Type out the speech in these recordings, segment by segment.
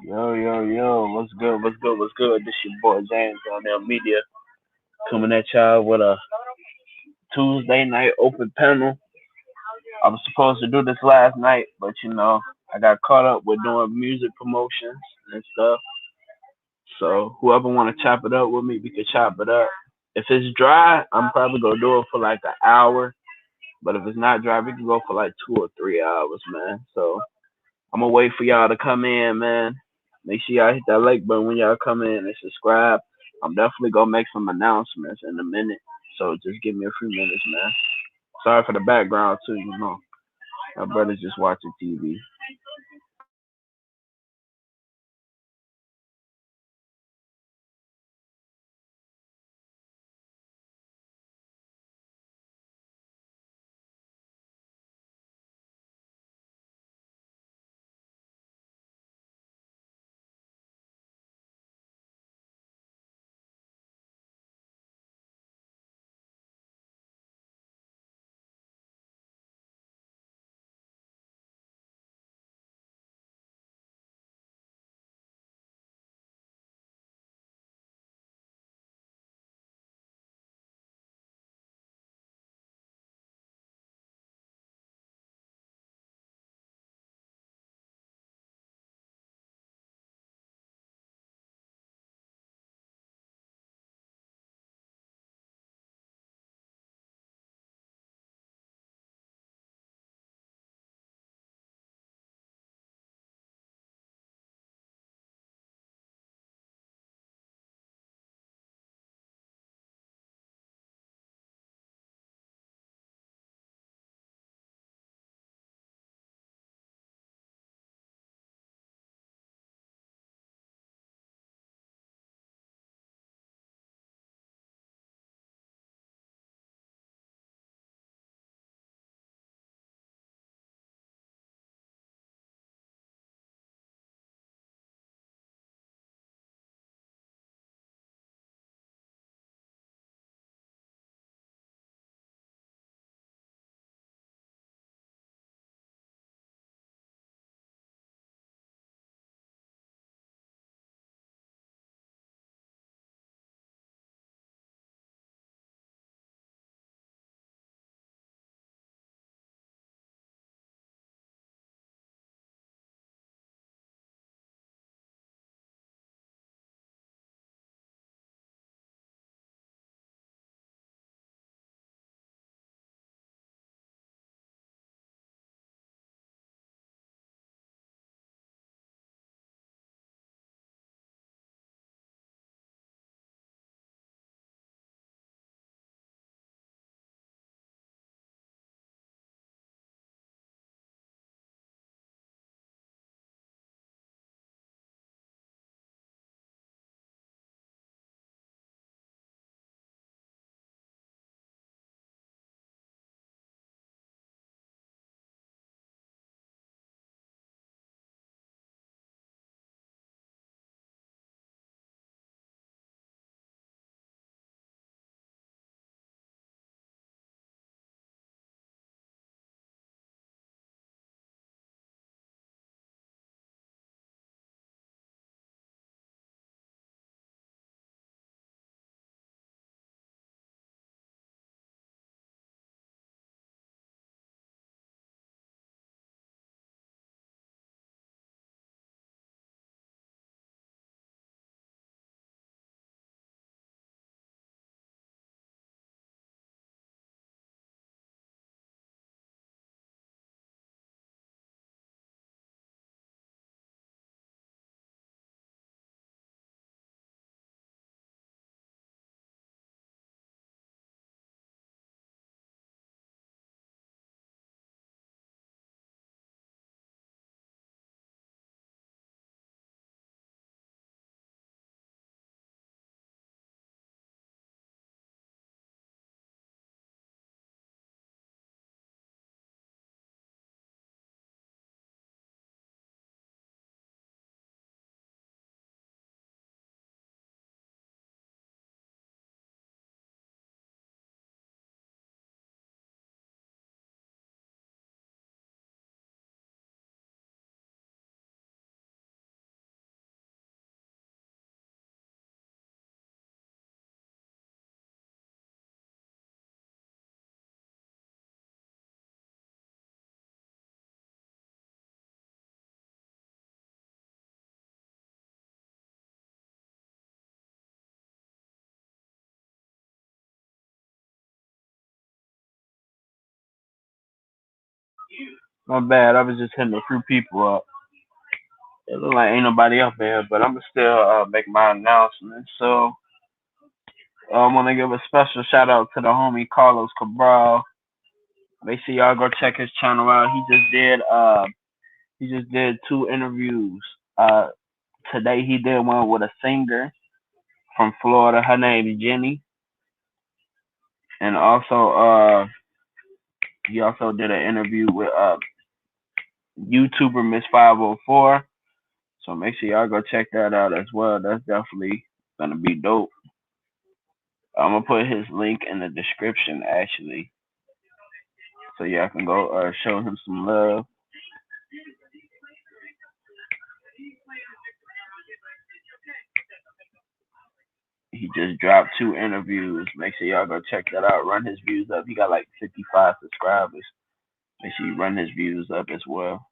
Yo, yo, yo, what's good, what's good, what's good? This your boy James on their media coming at y'all with a Tuesday night open panel. I was supposed to do this last night, but I got caught up with doing music promotions and stuff. So whoever wanna chop it up with me, we can chop it up. If it's dry, I'm probably gonna do it for like an hour. But if it's not dry, we can go for like 2 or 3 hours, man. So I'm gonna wait for y'all to come in, man. Make sure y'all hit that like button when y'all come in and subscribe. I'm definitely gonna make some announcements in a minute. So just give me a few minutes, man. Sorry for the background too, My brother's just watching TV. My bad. I was just hitting a few people up. It look like ain't nobody up there, but I'm gonna still make my announcement. So I want to give a special shout out to the homie Carlos Cabral. Make sure y'all go check his channel out. He just did two interviews. Today he did one with a singer from Florida. Her name is Jenny, and also he also did an interview with YouTuber Miss 504. So make sure y'all go check that out as well. That's definitely gonna be dope. I'm gonna put his link in the description actually, so y'all can go show him some love. He just dropped two interviews. Make sure y'all go check that out. Run his views up. He got like 55 subscribers. Make sure you run his views up as well.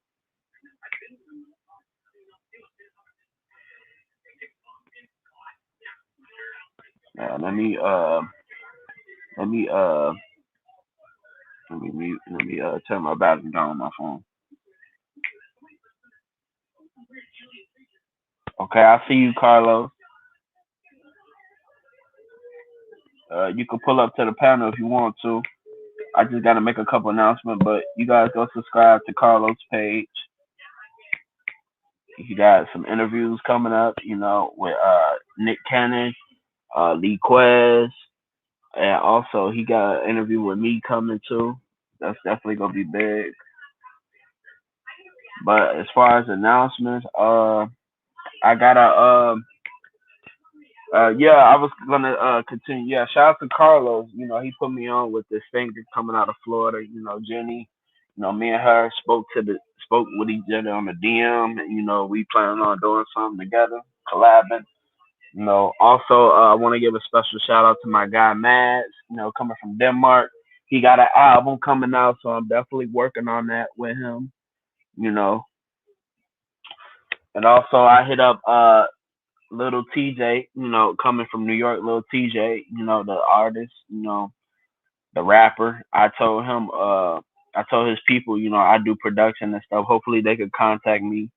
Now, let me let me turn my battery down on my phone. Okay, I see you, Carlos. You can pull up to the panel if you want to. I just gotta make a couple announcements, but you guys go subscribe to Carlos' page. He got some interviews coming up, with Nick Cannon, Lee Quez, and also he got an interview with me coming too. That's definitely gonna be big. But as far as announcements, I gotta yeah, I was gonna continue. Yeah, shout out to Carlos. He put me on with this singer coming out of Florida. Jenny. Me and her spoke with each other on the DM. And, we planning on doing something together, collabing. Also, I want to give a special shout out to my guy Mads. Coming from Denmark, he got an album coming out, so I'm definitely working on that with him. You know, and also I hit up Little TJ. Coming from New York, Little TJ. The artist. The rapper. I told his people. I do production and stuff. Hopefully they could contact me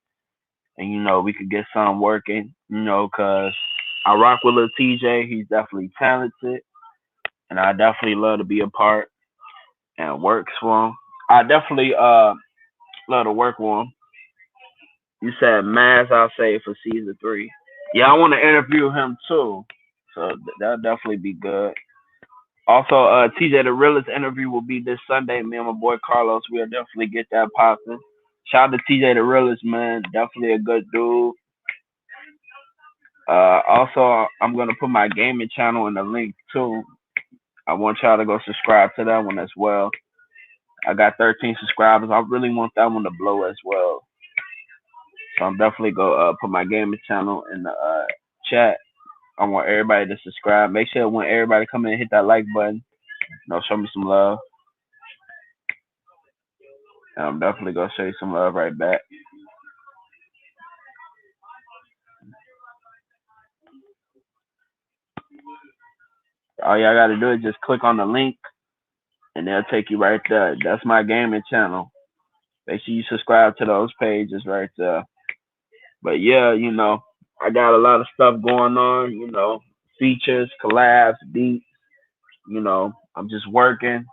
and we could get something working. Cause I rock with Lil TJ. He's definitely talented, and I definitely love to be a part and works for him. I definitely love to work with him. You said Maz, I'll say for season 3. Yeah, I want to interview him too, so that'll definitely be good. Also, TJ the Realest interview will be this Sunday. Me and my boy Carlos, we'll definitely get that popping. Shout out to TJ the Realest, man. Definitely a good dude. Also, I'm gonna put my gaming channel in the link too. I want y'all to go subscribe to that one as well. I got 13 subscribers. I really want that one to blow as well. So I'm definitely go put my gaming channel in the chat. I want everybody to subscribe. Make sure when everybody come in, hit that like button. Show me some love. And I'm definitely gonna show you some love right back. All y'all gotta do is just click on the link, and they'll take you right there. That's my gaming channel. Make sure you subscribe to those pages right there. But yeah, I got a lot of stuff going on. Features, collabs, beats. I'm just working.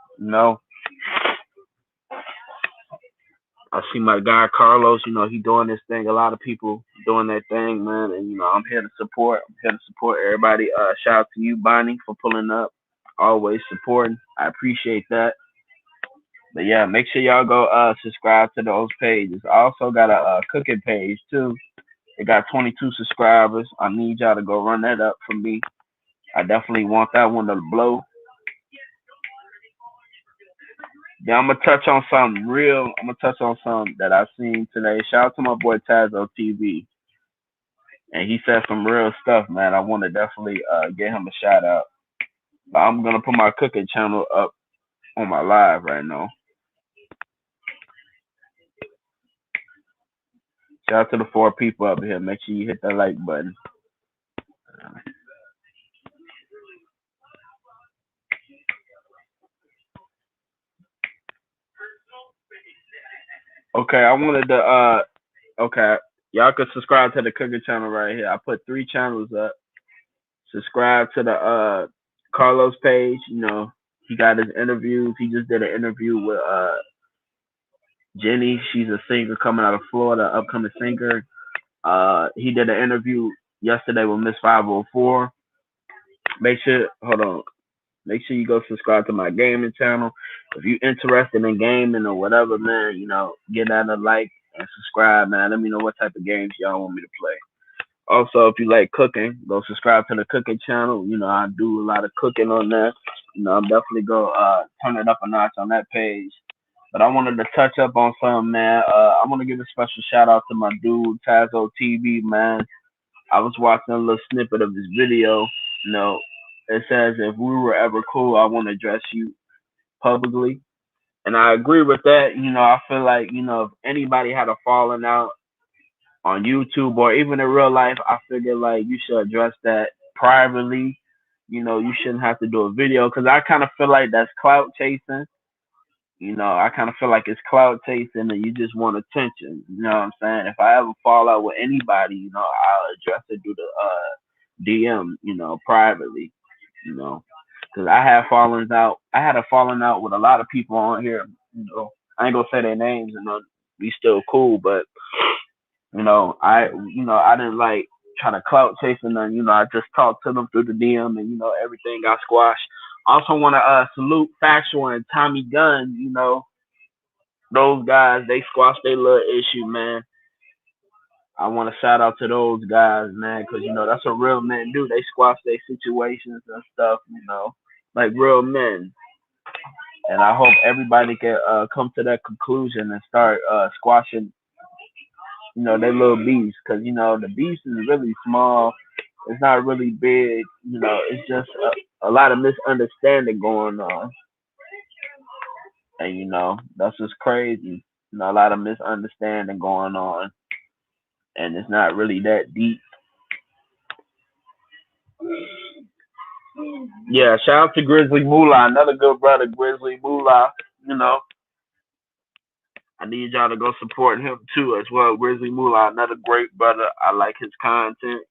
I see my guy Carlos. He doing this thing. A lot of people doing their thing, man. And I'm here to support. I'm here to support everybody. Shout out to you, Bonnie, for pulling up. Always supporting. I appreciate that. But yeah, make sure y'all go subscribe to those pages. I also got a cooking page too. It got 22 subscribers. I need y'all to go run that up for me. I definitely want that one to blow. Then I'm gonna touch on something real. I'm gonna touch on something that I seen today. Shout out to my boy Tazo TV, and he said some real stuff, man. I want to definitely get him a shout out. But I'm gonna put my cooking channel up on my live right now. Shout out to the 4 people up here. Make sure you hit that like button. Okay, I wanted to okay. Y'all could subscribe to the cooking channel right here. I put 3 channels up. Subscribe to the Carlos page. You know, he got his interviews. He just did an interview with Jenny. She's a singer coming out of Florida, upcoming singer. He did an interview yesterday with Miss 504. Make sure hold on. Make sure you go subscribe to my gaming channel. If you interested in gaming or whatever, man, you know, get that a like and subscribe, man. Let me know what type of games y'all want me to play. Also, if you like cooking, go subscribe to the cooking channel. You know, I do a lot of cooking on there. You know, I'm definitely go turn it up a notch on that page. But I wanted to touch up on something, man. I want to give a special shout out to my dude Tazo TV, man. I was watching a little snippet of his video. You know, it says if we were ever cool, I want to address you publicly, and I agree with that. You know, I feel like if anybody had a falling out on YouTube or even in real life, I figure like you should address that privately. You know, you shouldn't have to do a video because I kind of feel like that's clout chasing. You know, I kind of feel like it's clout chasing and you just want attention. You know what I'm saying? If I ever fall out with anybody, I'll address it through the DM, privately, you know, because I have fallings out. I had a falling out with a lot of people on here. I ain't gonna say their names, we still cool, but I didn't like try to clout chase and then, I just talked to them through the DM and, everything got squashed. Also want to salute Factual and Tommy Gunn. Those guys, they squashed their little issue, man. I want to shout out to those guys, man, because, that's what real men do. They squash their situations and stuff, like real men. And I hope everybody can come to that conclusion and start squashing, their little beefs. Because, the beast is really small. It's not really big. It's just a lot of misunderstanding going on. And, that's just crazy. A lot of misunderstanding going on. And it's not really that deep. Yeah, shout out to Grizzly Moolah, another good brother, Grizzly Moolah. You know, I need y'all to go support him too as well. Grizzly Moolah, another great brother. I like his content.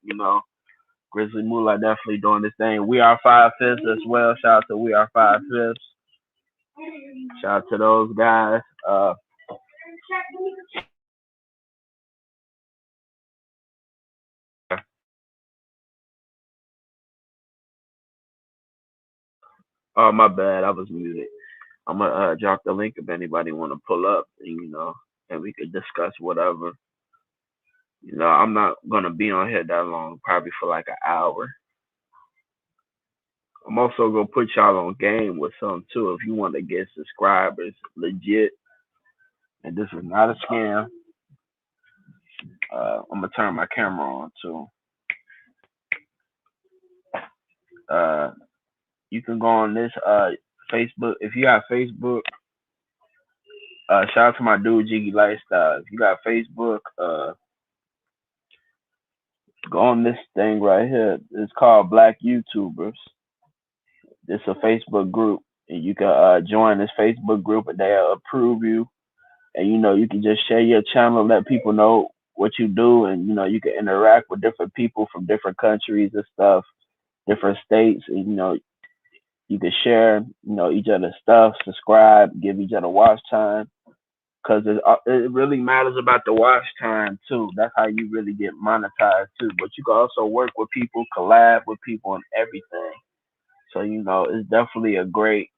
Grizzly Moolah definitely doing this thing. We Are Five Fifths as well. Shout out to We Are Five Fifths. Shout out to those guys. Oh my bad, I was muted. I'm gonna drop the link if anybody want to pull up, and and we could discuss whatever. I'm not gonna be on here that long, probably for like an hour. I'm also gonna put y'all on game with some too if you want to get subscribers legit. And this is not a scam. I'm gonna turn my camera on too. Uh, you can go on this Facebook if you got Facebook. Shout out to my dude Jiggy Lifestyle. If you got Facebook, go on this thing right here. It's called Black YouTubers. It's a Facebook group, and you can join this Facebook group, and they'll approve you. And you can just share your channel, let people know what you do, and you can interact with different people from different countries and stuff, different states, and you can share each other's stuff, subscribe, give each other watch time, because it really matters about the watch time too. That's how you really get monetized too. But you can also work with people, collab with people, and everything. So it's definitely a great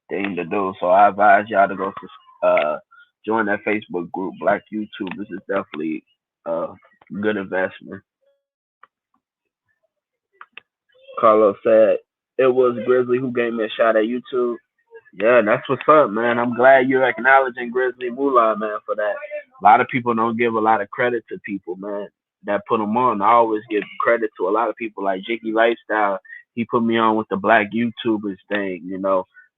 thing to do. So I advise y'all to go to join that Facebook group, Black YouTubers. Is definitely a good investment. Carlos said it was Grizzly who gave me a shot at YouTube. Yeah, that's what's up, man. I'm glad you're acknowledging Grizzly Moolah, man, for that. A lot of people don't give a lot of credit to people, man, that put them on. I always give credit to a lot of people like Jiggy Lifestyle. He put me on with the Black YouTubers thing,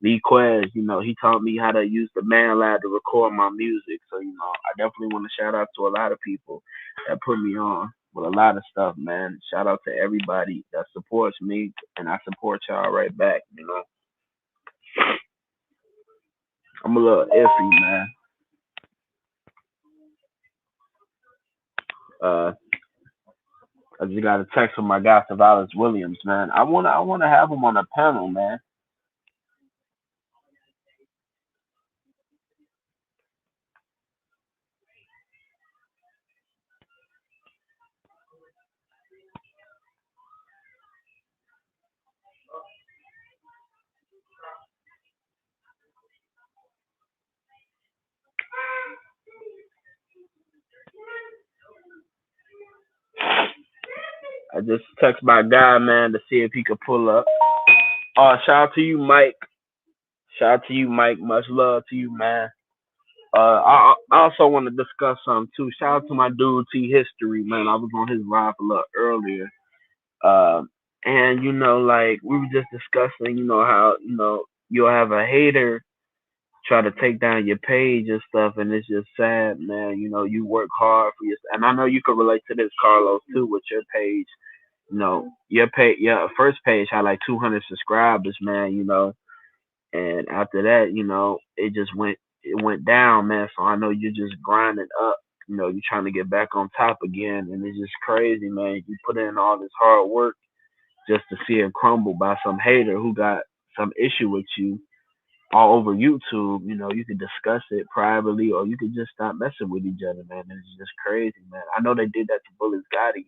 Lee Quez, he taught me how to use the Man Lab to record my music. So, I definitely want to shout out to a lot of people that put me on with a lot of stuff, man. Shout out to everybody that supports me, and I support y'all right back. I'm a little iffy, man. Uh, I just got a text from my guy Savalas Williams, man. I wanna have him on a panel, man. I just text my guy, man, to see if he could pull up. Shout out to you, Mike. Shout out to you, Mike. Much love to you, man. I also want to discuss something too. Shout out to my dude T History, man. I was on his live a little earlier. Uh, and like we were just discussing, how you'll have a hater try to take down your page and stuff, and it's just sad, man. You work hard for your, and I know you can relate to this, Carlos, too, with your page. Your page, your first page had like 200 subscribers, man. And after that, it went down, man. So I know you're just grinding up. You're trying to get back on top again, and it's just crazy, man. You put in all this hard work just to see it crumble by some hater who got some issue with you all over YouTube. You could discuss it privately, or you could just stop messing with each other, man. It's just crazy, man. I know they did that to Bullet Gotti.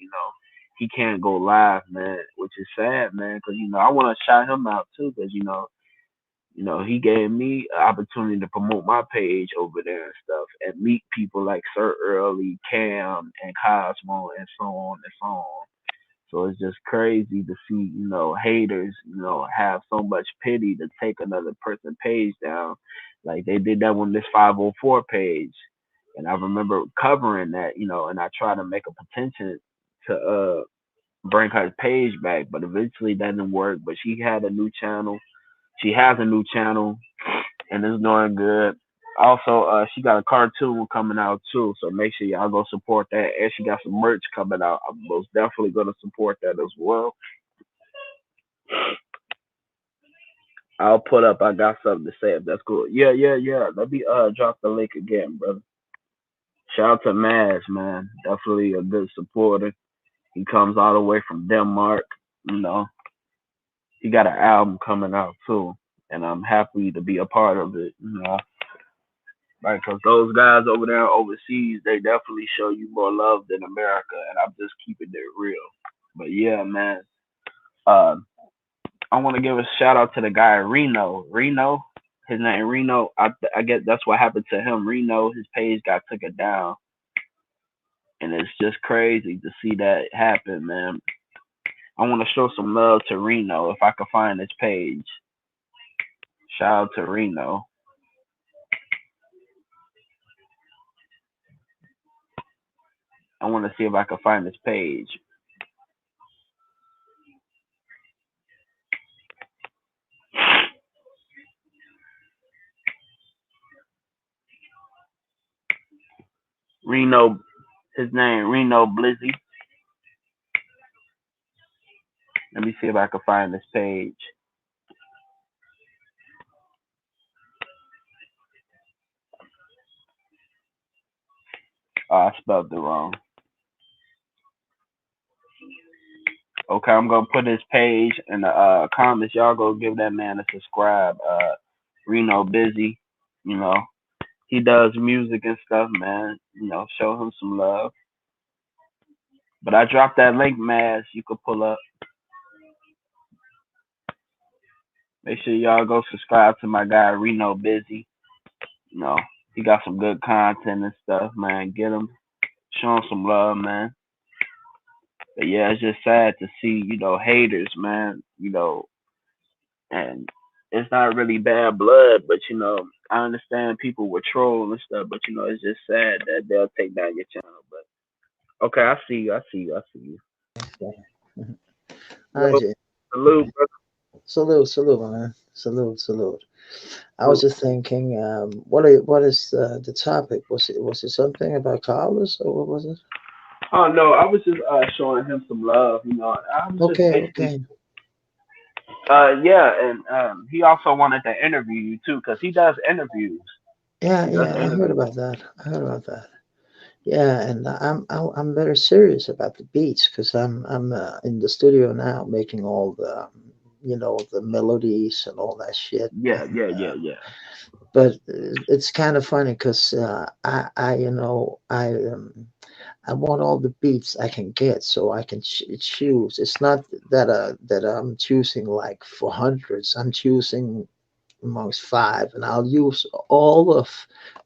He can't go live, man, which is sad, man. Because I want to shout him out too, because he gave me an opportunity to promote my page over there and stuff, and meet people like Sir Early, Cam, and Cosmo, and so on and so on. So it's just crazy to see, haters, have so much pity to take another person's page down. Like they did that on this 504 page. And I remember covering that, and I tried to make a petition to bring her page back, but eventually that didn't work. But she had a new channel. She has a new channel and it's doing good. Also, she got a cartoon coming out too, so make sure y'all go support that. And she got some merch coming out. I'm most definitely gonna support that as well. I'll put up. I got something to say if that's cool. Yeah, yeah, yeah. Let me drop the link again, brother. Shout out to Maz, man. Definitely a good supporter. He comes all the way from Denmark. You know, he got an album coming out too, and I'm happy to be a part of it. Right? Because those guys over there overseas, they definitely show you more love than America, and I'm just keeping it real. But yeah, man, uh, I want to give a shout out to the guy Reno. Reno, his name Reno. I guess that's what happened to him. Reno, his page got taken down, and it's just crazy to see that happen, man. I want to show some love to Reno if I can find his page. Shout out to Reno. I want to see if I can find his page. Reno, his name Reno Blizzy. Let me see if I can find this page. Oh, I spelled it wrong. Okay, I'm gonna put his page in the comments. Y'all go give that man a subscribe. Reno Busy, you know, he does music and stuff, man. Show him some love. But I dropped that link, man. You could pull up. Make sure y'all go subscribe to my guy Reno Busy. You know, he got some good content and stuff, man. Get him, show him some love, man. But yeah, it's just sad to see, haters, man. And it's not really bad blood, but I understand people were trolling and stuff, but it's just sad that they'll take down your channel. But okay, I see you, I see you, I see you. Okay. All right, Yo, Jay. salute, brother. Salute, salute, man. Salute, salute. I was Salute. just thinking, what is the topic? Was it something about Carlos or what was it? Oh no, I was just showing him some love. I was just Okay, basically okay. Yeah, and he also wanted to interview you too, cause he does interviews. Yeah, He does yeah, I heard interviews. about that. I heard about that. Yeah, and I'm very serious about the beats because I'm in the studio now making all the the melodies and all that shit. Yeah, And yeah, yeah, yeah. but it's kind of funny because I you know I want all the beats I can get so I can choose. It's not that I'm choosing like for hundreds. I'm choosing amongst five, and I'll use all of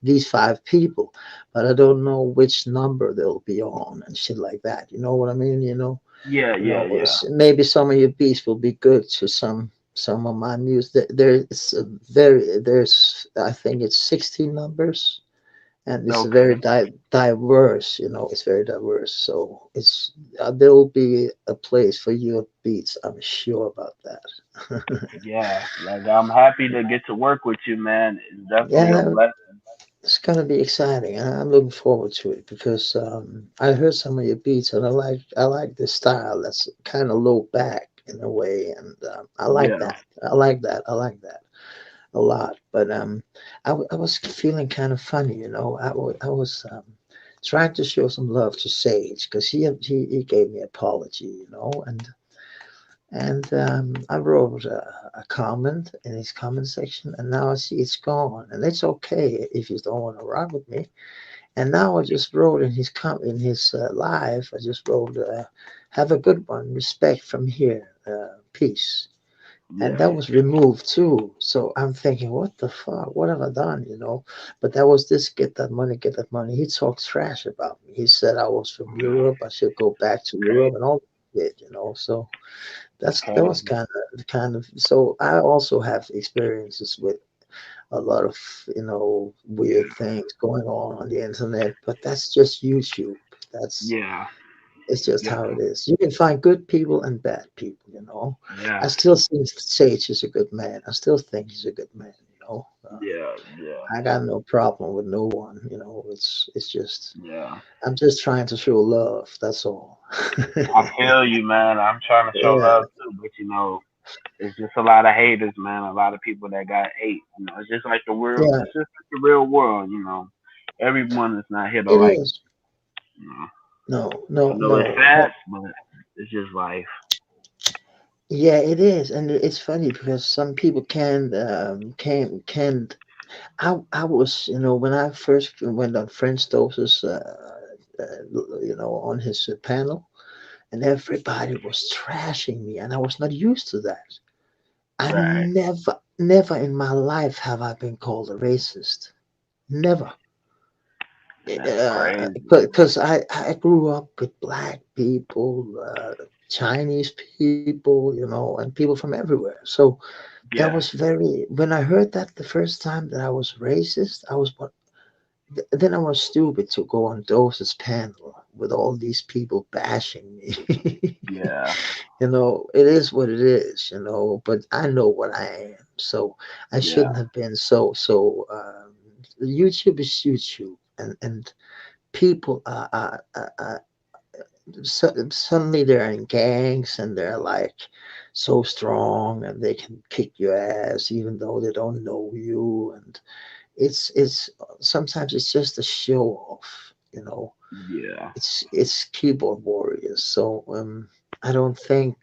these five people, but I don't know which number they'll be on and shit like that. You know what I mean? Yeah, yeah, yeah. Maybe some of your beats will be good to some of my music. There's there's I think it's 16 numbers, and it's very Okay. diverse. It's very diverse. So it's there will be a place for your beats. I'm sure about that. Yeah, like I'm happy to get to work with you, man. It's definitely a Yeah, blessing. it's gonna be exciting. I'm looking forward to it because I heard some of your beats and I like the style that's kind of low back in a way, and I like Yeah. that. I like that. I like that a lot. But I was feeling kind of funny, I was trying to show some love to Sage because he gave me apology, and I wrote a comment in his comment section, and now I see it's gone, and it's okay if you don't want to rock with me. And now I just wrote in his live. I just wrote, "Have a good one. Respect from here. Peace." And Yeah. that was removed too. So I'm thinking, what the fuck? What have I done? But that was this get that money, get that money. He talked trash about me. He said I was from Europe. I should go back to Europe and all that. So that was Crazy. kind of. So I also have experiences with a lot of weird things going on the internet, but that's just YouTube. That's Yeah. It's just Yeah. how it is. You can find good people and bad people. I Yeah. still think Sage is a good man. I still think he's a good man. Yeah. Yeah. I got no problem with no one. It's just Yeah. I'm just trying to show love. That's all. I feel you, man. I'm trying to show Yeah, love too, but it's just a lot of haters, man. A lot of people that got hate. It's just like the world. yeah. It's just like the real world. Everyone is not here to It like. is. You know. No, I no, know it's no. sad, but it's just life. Yeah, it is, and it's funny because some people can't. I was, when I first went on French Doses, on his panel, and everybody was trashing me, and I was not used to that. I Right. never in my life have I been called a racist. Never. That's crazy. Because I grew up with black people, Chinese people, and people from everywhere. So that Yeah. was when I heard that the first time that I was racist, then I was stupid to go on Dose's panel with all these people bashing me. Yeah. It is what it is, but I know what I am. So I Yeah. shouldn't have been so. YouTube is YouTube, and people suddenly they're in gangs and they're like so strong and they can kick your ass even though they don't know you, and it's sometimes it's just a show off. Yeah. It's keyboard warriors. So I don't think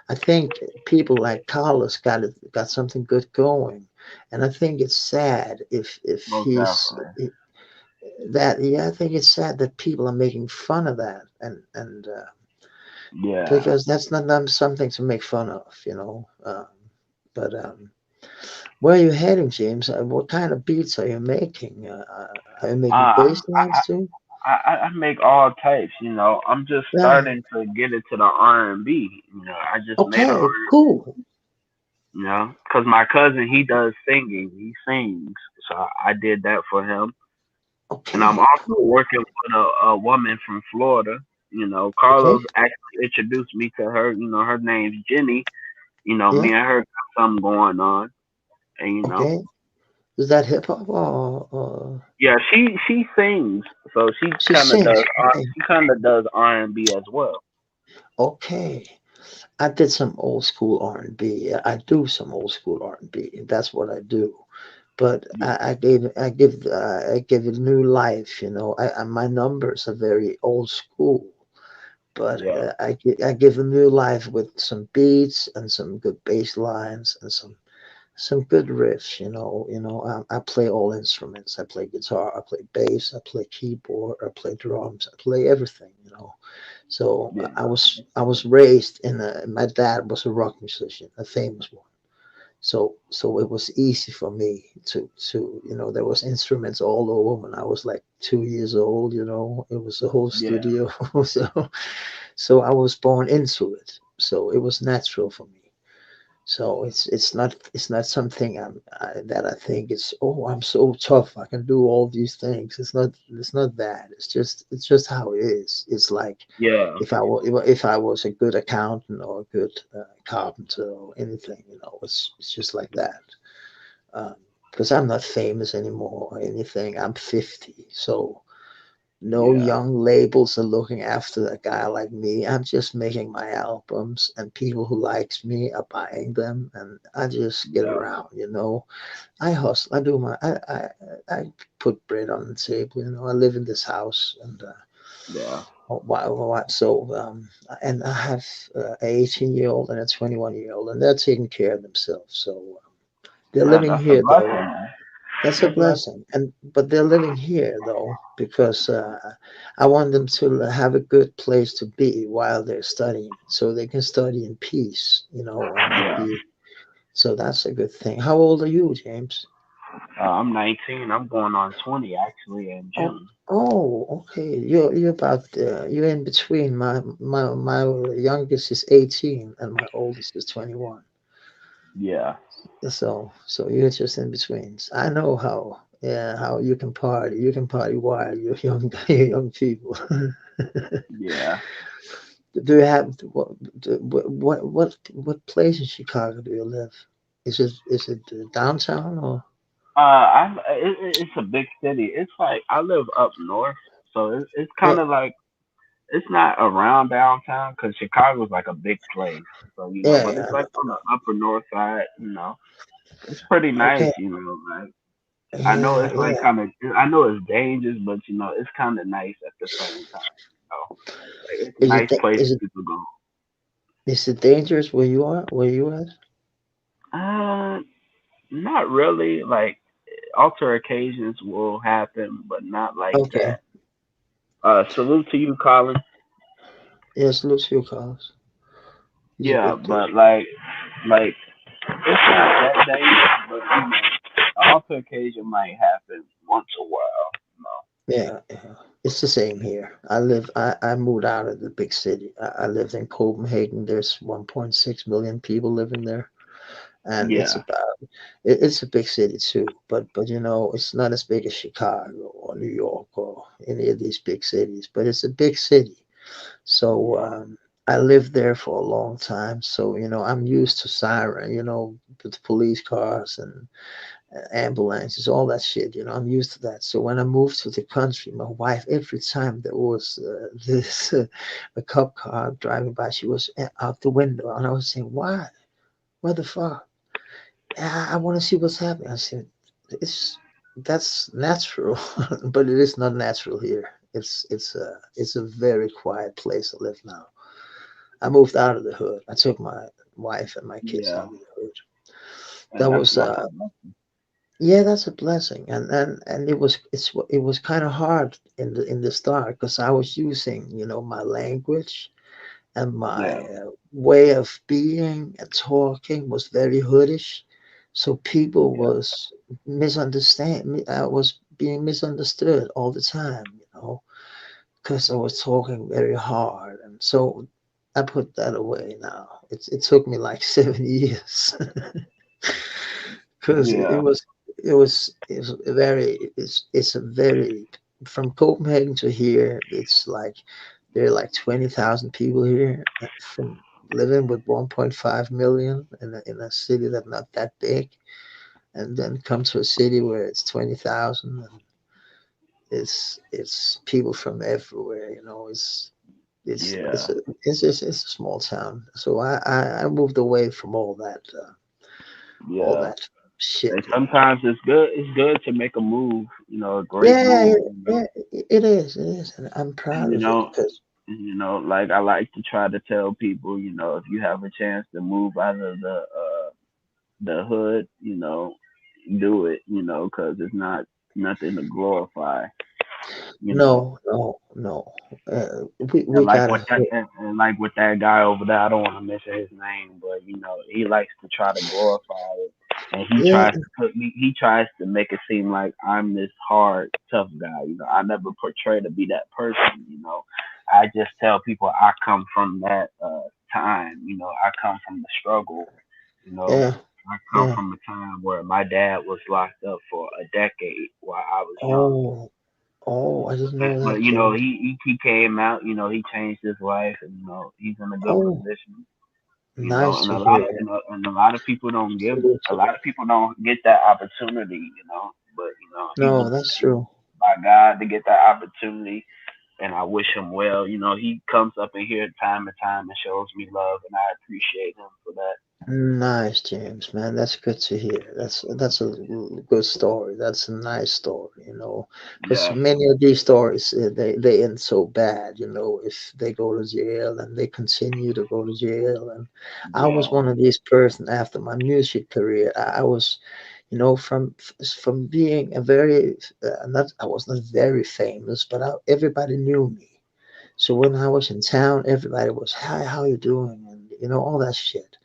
I think people like Carlos got something good going, and I think it's sad if Most definitely. that yeah, I think it's sad that people are making fun of that, and Yeah. because that's not something to make fun of. But where are you heading, James? What kind of beats are you making? Are you making bass lines too? I make all types. I'm just Yeah. starting to get into the R&B. I just made a Okay. R&B. Cool. Because my cousin he does singing. He sings, so I did that for him. And I'm Okay. also Cool. working with a woman from Florida. Okay. Carlos actually introduced me to her. Her name's Jenny. Me Yeah. and her got something going on, and Okay. Is that hip hop or yeah, she sings, so she sings? Okay. she kind of does R&B as well. Okay. I did some old school R&B. I do some old school R&B. That's what I do. But Yeah, I give it new life. My numbers are very old school, but yeah, I give a new life with some beats and some good bass lines and some good riffs. I play all instruments. I play guitar, I play bass, I play keyboard, I play drums, I play everything. So yeah, I was raised in a. My dad was a rock musician, a famous one. So it was easy for me to there was instruments all over when I was like 2 years old. It was a whole yeah, studio. So I was born into it. So it was natural for me. So it's not something that I think it's, oh, I'm so tough, I can do all these things. It's not that. It's just how it is. It's like yeah, if I was a good accountant or a good carpenter or anything, it's just like that. Because I'm not famous anymore or anything. I'm 50, so no yeah, young labels are looking after a guy like me. I'm just making my albums, and people who likes me are buying them, and I just get yeah, around. I hustle. I do I put bread on the table. I live in this house, and yeah. and I have an 18-year-old and a 21-year-old, and they're taking care of themselves. So they're Yeah, living that's a here though. blessing, man. That's That's a a blessing. blessing, and but they're living here though because I want them to have a good place to be while they're studying, so they can study in peace, and not Yeah. be. So that's a good thing. How old are you, James? I'm 19. I'm going on 20 actually in Oh, June. oh, okay. You're in between. My youngest is 18 and my oldest is 21. Yeah. So you're just in between. I know how you can party. You can party while you're young, you're young people. Yeah. Do you have what place in Chicago do you live? Is it downtown or? It's a big city. It's like I live up north, so it's Yeah, kind of like it's not around downtown because Chicago's like a big place. So yeah, but it's yeah. like on the upper north side. It's pretty nice. Okay, Like I know yeah, it's like yeah. kind of I know it's dangerous, but it's kind of nice at the same time. Like it's a Is it nice da- place is for it people to go. is it dangerous where you are? Where you at? Uh, Not really. Like alter occasions will happen, but not like Okay. that. Salute to you, Colin. Yes, Lucio Carlos. He's a Yeah, good dude. but like it's not that dangerous, but an alter occasion might happen once a while. Yeah, yeah. It's the same here. I moved out of the big city. I lived in Copenhagen. There's 1.6 million people living there, and Yeah, it's a big city too. But it's not as big as Chicago or New York or any of these big cities. But it's a big city. So yeah, I lived there for a long time. So I'm used to siren. With police cars and ambulances, all that shit. I'm used to that. So when I moved to the country, my wife, every time there was this a cop car driving by, she was out the window, and I was saying, "Why? What the fuck? I want to see what's happening." I said, "It's that's natural, but it is not natural here. It's a very quiet place to live now. I moved out of the hood. I took my wife and my kids yeah, out of the hood. and That was that's a blessing. Yeah, that's a blessing, and it was kind of hard in the start because I was using my language and my Yeah, way of being and talking was very hoodish, so people yeah, was misunderstand me. I was being misunderstood all the time, because I was talking very hard, and so I put that away now. It took me like 7 years. Because it yeah, was it's a very it's a very from Copenhagen to here, it's like there are like 20,000 people here, from living with 1.5 million in a city that's not that big, and then come to a city where it's 20,000, and it's people from everywhere. It's It's Yeah. it's a small town, so I moved away from all Yeah. that shit, And you know. sometimes it's good to make a move, a great Yeah, move, yeah, it is, and I'm and proud of it because like I like to try to tell people, if you have a chance to move out of the hood, do it, because it's not nothing to glorify, you know. no, no, no. We And like gotta with that, and like with that guy over there, I don't want to mention his name, but he likes to try to glorify it, and he yeah, tries to put me, he tries to make it seem like I'm this hard, tough guy. I never portray to be that person. I just tell people I come from that time. I come from the struggle. You know, yeah, I come yeah. from a time where my dad was locked up for a decade while I was young. Oh, oh, I didn't But, know but that, you know, James. he came out. He changed his life, and he's in a good Oh, position. nice And to a lot hear. of and a lot of people don't give Salute a to lot that. of people don't get that opportunity. But he was No, that's true. by God to get that opportunity, and I wish him well. He comes up in here time and time and shows me love, and I appreciate him for that. Nice, James, man. That's good to hear. That's a good story. That's a nice story, you know, because Yeah, many of these stories they end so bad, you know, if they go to jail and they continue to go to jail. And I was yeah, one of these person after my music career. I was, you know, from being a very not I was not very famous, but everybody knew me. So when I was in town, everybody was, "Hi, how you doing?" And you know all that shit.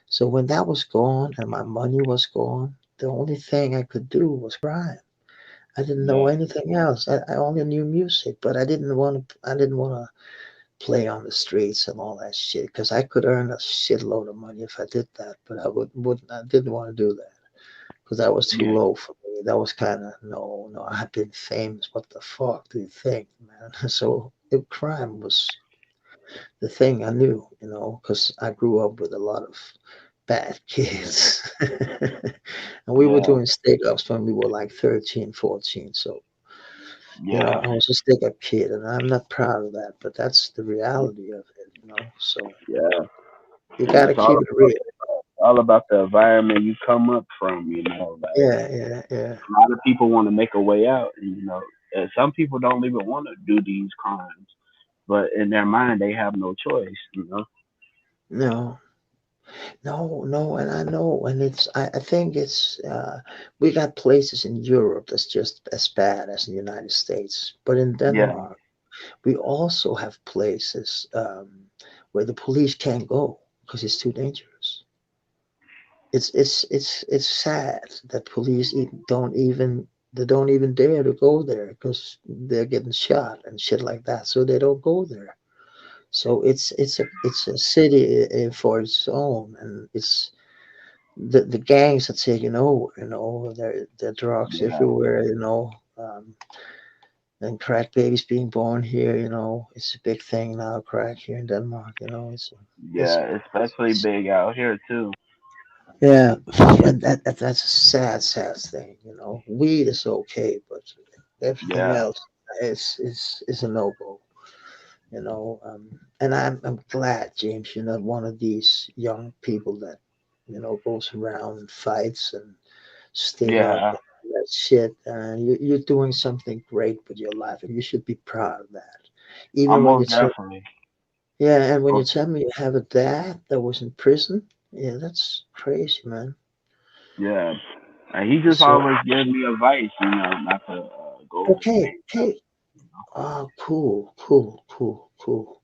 So when that was gone and my money was gone, the only thing I could do was cry. I didn't know yeah, anything else. I only knew music, but I didn't want to play on the streets and all that shit because I could earn a shitload of money if I did that. But I didn't want to do that because that was too yeah, low for me. That was kind of no, no. I've been famous. What the fuck do you think, man? So crime was the thing I knew, you know, because I grew up with a lot of bad kids. And we were yeah, doing stick ups when we were like 13, 14. So, you know, yeah, I was a stick up kid and I'm not proud of that, but that's the reality of it, you know. So yeah. you And got to it's all keep it about real. the environment you come up from. Like Yeah, yeah, yeah. a lot of people want to make a way out, and some people don't even want to do these crimes, but in their mind they have no choice. No, no, no. And I know, and I think we got places in Europe that's just as bad as in the United States. But in Yeah, Denmark, we also have places where the police can't go because it's too dangerous. It's sad that police they don't even dare to go there because they're getting shot and shit like that. So they don't go there. So it's a city for its own, and it's the gangs are taking over. You know, there drugs yeah, everywhere. You know. And crack babies being born here, you know, it's a big thing now. Crack here in Denmark, you know, it's yeah. Especially big out here too. yeah, and that's a sad, sad thing. You know, weed is okay, but everything Yeah, else is a no go. You know, and I'm glad, James, you're not one of these young people that you know goes around and fights and stick up yeah. and that shit. You're doing something great with your life, and you should be proud of that. Even when you Almost tell definitely. Yeah, and when you Well, tell me you have a dad that was in prison, yeah, that's crazy, man. yeah. And he just So, always gives me advice, not to go over okay, things. okay. Oh, cool, cool, cool, cool.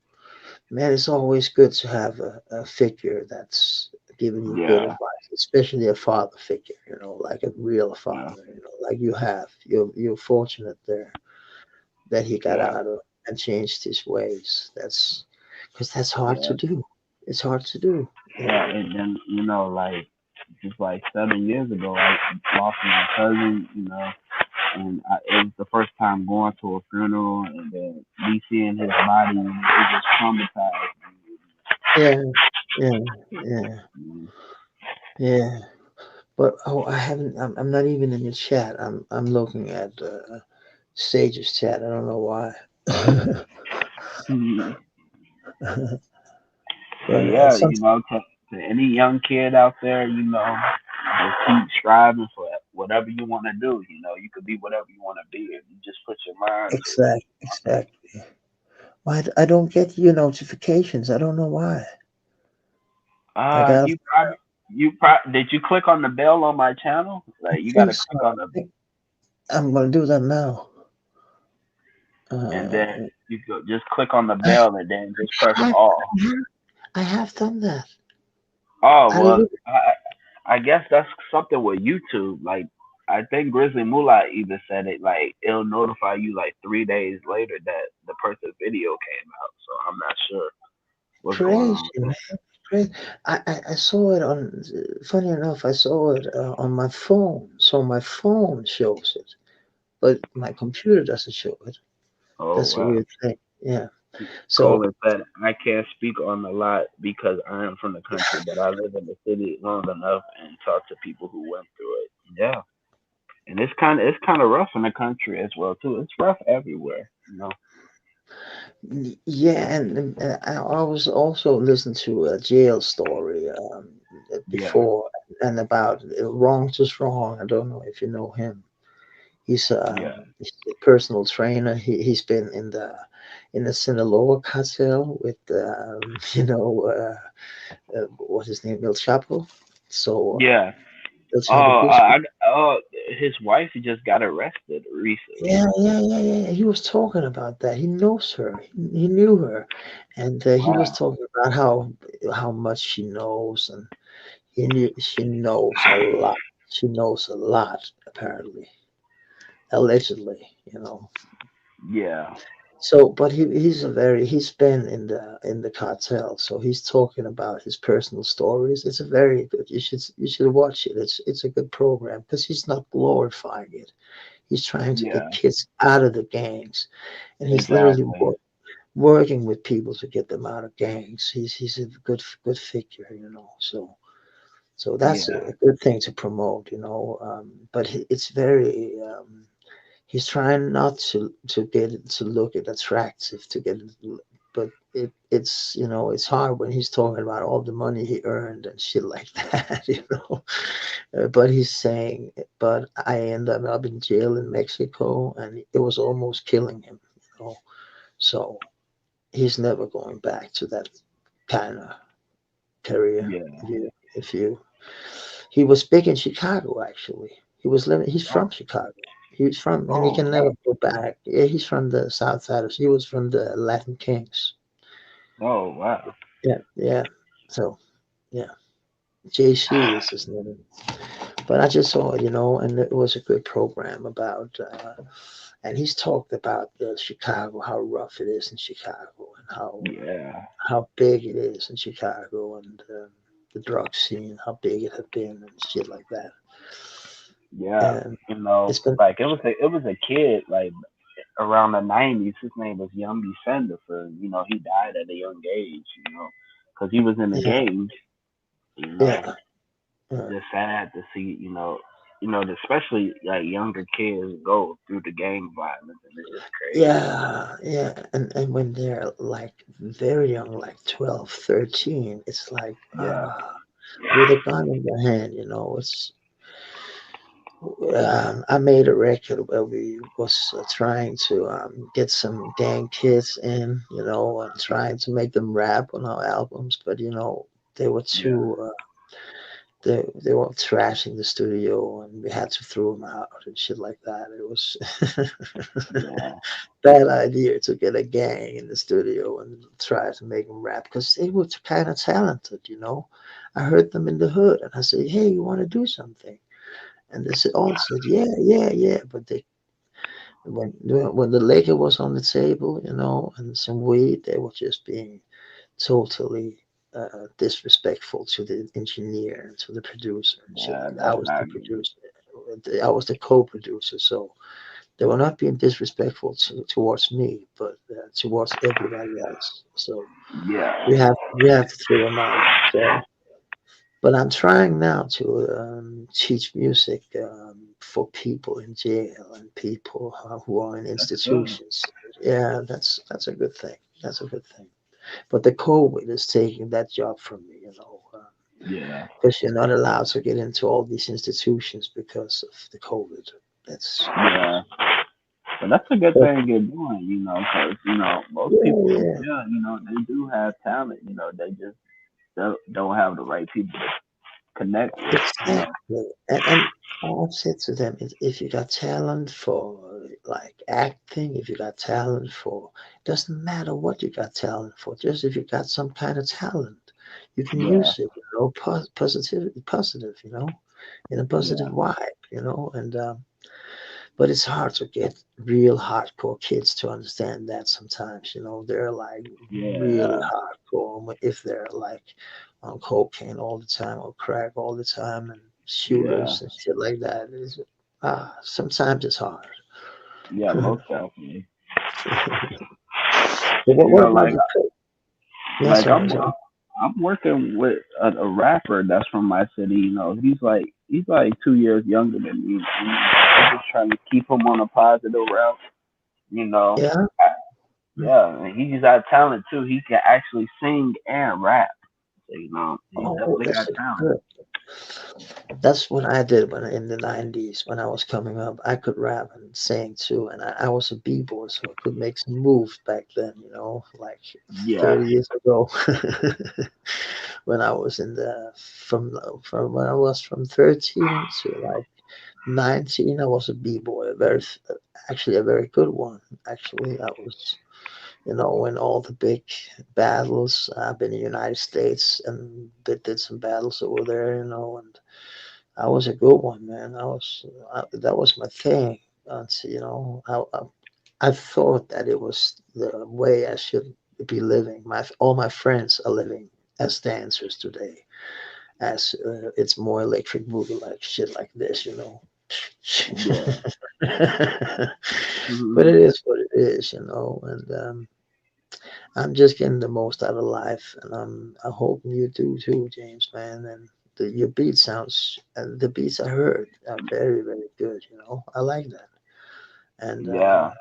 Man, it's always good to have a figure that's giving you good Yeah, advice, especially a father figure, you know, like a real yeah, father, you know, like you have. You're fortunate there that he got yeah, out of and changed his ways. That's because that's hard to yeah, do. It's hard to do, you yeah. know. And then like just like 7 years ago, I lost my cousin. And it was the first time going to a funeral, and then me seeing his body, and it just traumatized Yeah, yeah, yeah, me. yeah. But oh, I haven't. I'm not even in your chat. I'm looking at Sage's chat. I don't know why. Mhm. So But yeah, some to any young kid out there, just keep striving for whatever you want to do. You could be whatever you want to be if you just put your mind to it. exact. Why I don't get you notifications? I don't know why. I Uh, got. you probably did you click on the bell on my channel? I Like you got think to so. click on the, I think I'm gonna do that now. and Uh, then you go just click on the I, bell and then just press I, all. I have done that. Oh I well, look. I guess that's something with YouTube. Like I think Grizzly Moolah even said it. Like it'll notify you like 3 days later that the person's video came out. So I'm not sure what's going Crazy, on with man. that. Crazy. I saw it on. Funny enough, I saw it on my phone. So my phone shows it, but my computer doesn't show it. Oh That's a wow. weird thing. Yeah. So Colin said I can't speak on a lot because I am from the country, but I live in the city long enough and talk to people who went through it. Yeah, and it's kind of rough in the country as well too. It's rough everywhere. yeah, and I was also listening to a jail story Yeah, before, and about Wrong to Strong. I don't know if you know him. yeah, He's a personal trainer. He's been in the Sinaloa cartel with what's his name, El Chapo. So yeah. El Oh, Chapo Guzman. his wife just got arrested recently. Yeah. He was talking about that. He knows her. He knew her, and he was Wow. talking about how much she knows, and she knows a lot. She knows a lot, apparently, allegedly. Yeah, So, but he's been in the cartel, so he's talking about his personal stories. It's a very good. You should watch it. It's a good program because he's not glorifying it. He's trying to get yeah, kids out of the gangs, and he's literally exactly. working with people to get them out of gangs. He's a good figure. So that's Yeah, a good thing to promote. But it's very. He's trying not to get it to look it attractive to get it, but it's hard when he's talking about all the money he earned and shit like that. But he's saying, but I ended up in jail in Mexico, and it was almost killing him. So he's never going back to that kind of career. yeah. If you he was big in Chicago, actually. He's Oh, from Chicago. He's from, and he oh, can never wow. go back. Yeah, he's from the South Side. He was from the Latin Kings. Oh, wow. Yeah. So yeah, JC is his name. But I just saw it, and it was a good program about. And he's talked about Chicago, how rough it is in Chicago, and Yeah, how big it is in Chicago, and the drug scene, how big it had been, and shit like that. yeah. And it's been. Like it was a kid like around the '90s. His name was Yumby Sanderson. He died at a young age. Because he was in the Yeah, gangs. You know, yeah, uh, just sad to see. Especially like younger kids go through the gang violence, and it's just crazy. yeah. And when they're like very young, like 12, 13, it's like Yeah, with a gun in their hand. I made a record where we was trying to get some gang kids in, and trying to make them rap on our albums, but they were yeah, too. They were trashing the studio, and we had to throw them out and shit like that. It was yeah, bad idea to get a gang in the studio and try to make them rap because they were kind of talented. I heard them in the hood, and I said, "Hey, you want to do something?" And they all said, "Yeah." But when the liquor was on the table, and some weed, they were just being totally disrespectful to the engineer and to the producer and shit yeah. like that. I That's was the not good. producer. I was the co-producer, so they were not being disrespectful towards me, but towards everybody else. So we Yeah, have we have to throw them out. So, but I'm trying now to teach music for people in jail and people who are in that's good. institutions. Yeah, that's a good thing. That's a good thing. But the COVID is taking that job from me, Yeah, because you're not allowed to get into all these institutions because of the COVID. That's yeah. But that's a good but thing you're doing, because most yeah, people in yeah, jail, they do have talent, they just don't have the right people to connect with. exactly. And I've said to them, if you got talent for like acting, if you got talent for, doesn't matter what you got talent for. Just if you got some kind of talent, you can Yeah, use it. Positive. In a positive yeah, vibe. And but it's hard to get real hardcore kids to understand that sometimes. They're like really yeah, hardcore if they're like on cocaine all the time or crack all the time and yeah, shooters and shit like that. Sometimes it's hard. yeah, most definitely. But what, You what know, about like the cook? Yeah, like sorry, I'm sorry. I'm working with a rapper that's from my city. He's like 2 years younger than me. I'm just trying to keep him on a positive route. You know, Yeah. I- yeah, and he's got talent too. He can actually sing and rap. So he Oh, definitely got that's talent. good. That's what I did when in the 90s when I was coming up. I could rap and sing too, and I was a b-boy, so I could make some moves back then, like Yeah, 30 years ago. When I was in the from when I was from 13 to like 19, I was a b-boy, actually a very good one. Actually, I was, when all the big battles. I've been in the United States and did some battles over there, and I was a good one, man. That was my thing. I thought that it was the way I should be living. All my friends are living as dancers today, as it's more electric boogie like shit like this. yeah. But it Mhm. is what it is. And I'm just getting the most out of life, and I hope you do too, James, man. And your beat sounds, and the beats I heard are very, very good. I like that. And Yeah.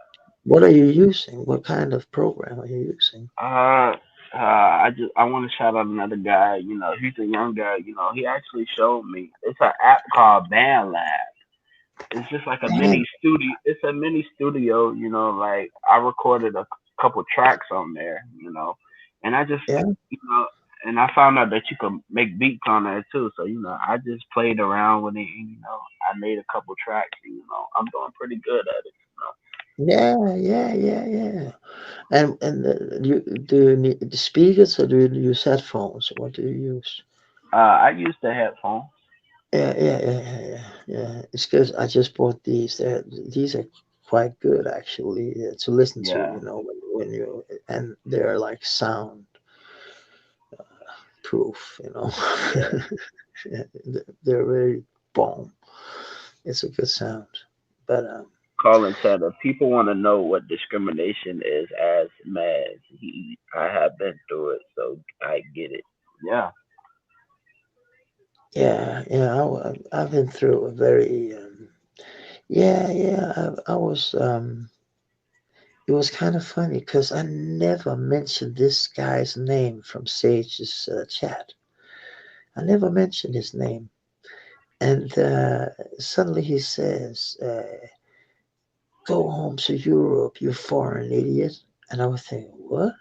what are you using? What kind of program are you using? I want to shout out another guy. He's a young guy. He actually showed me. It's an app called BandLab. It's just like a Man, mini studio. It's a mini studio. Like I recorded a couple tracks on there. And I just, yeah. you know, and I found out that you can make beats on there too. So I just played around with it. And, I made a couple tracks. And, I'm doing pretty good at it. Yeah, yeah, yeah, yeah. And you do you need the speakers or do you use headphones? What do you use? I use the headphones. Yeah, yeah, yeah, yeah, yeah. Yeah. It's because I just bought these. These are quite good actually to listen to. Yeah, When you and they're like sound proof. yeah. Yeah, they're very bomb. It's a good sound. But Colin said, people want to know what discrimination is as mad. I have been through it, so I get it. Yeah, yeah, yeah, I've been through a very yeah, yeah. I was it was kind of funny because I never mentioned this guy's name from Sage's chat. I never mentioned his name. And suddenly he says, "Go home to Europe, you foreign idiot." And I was thinking, "What?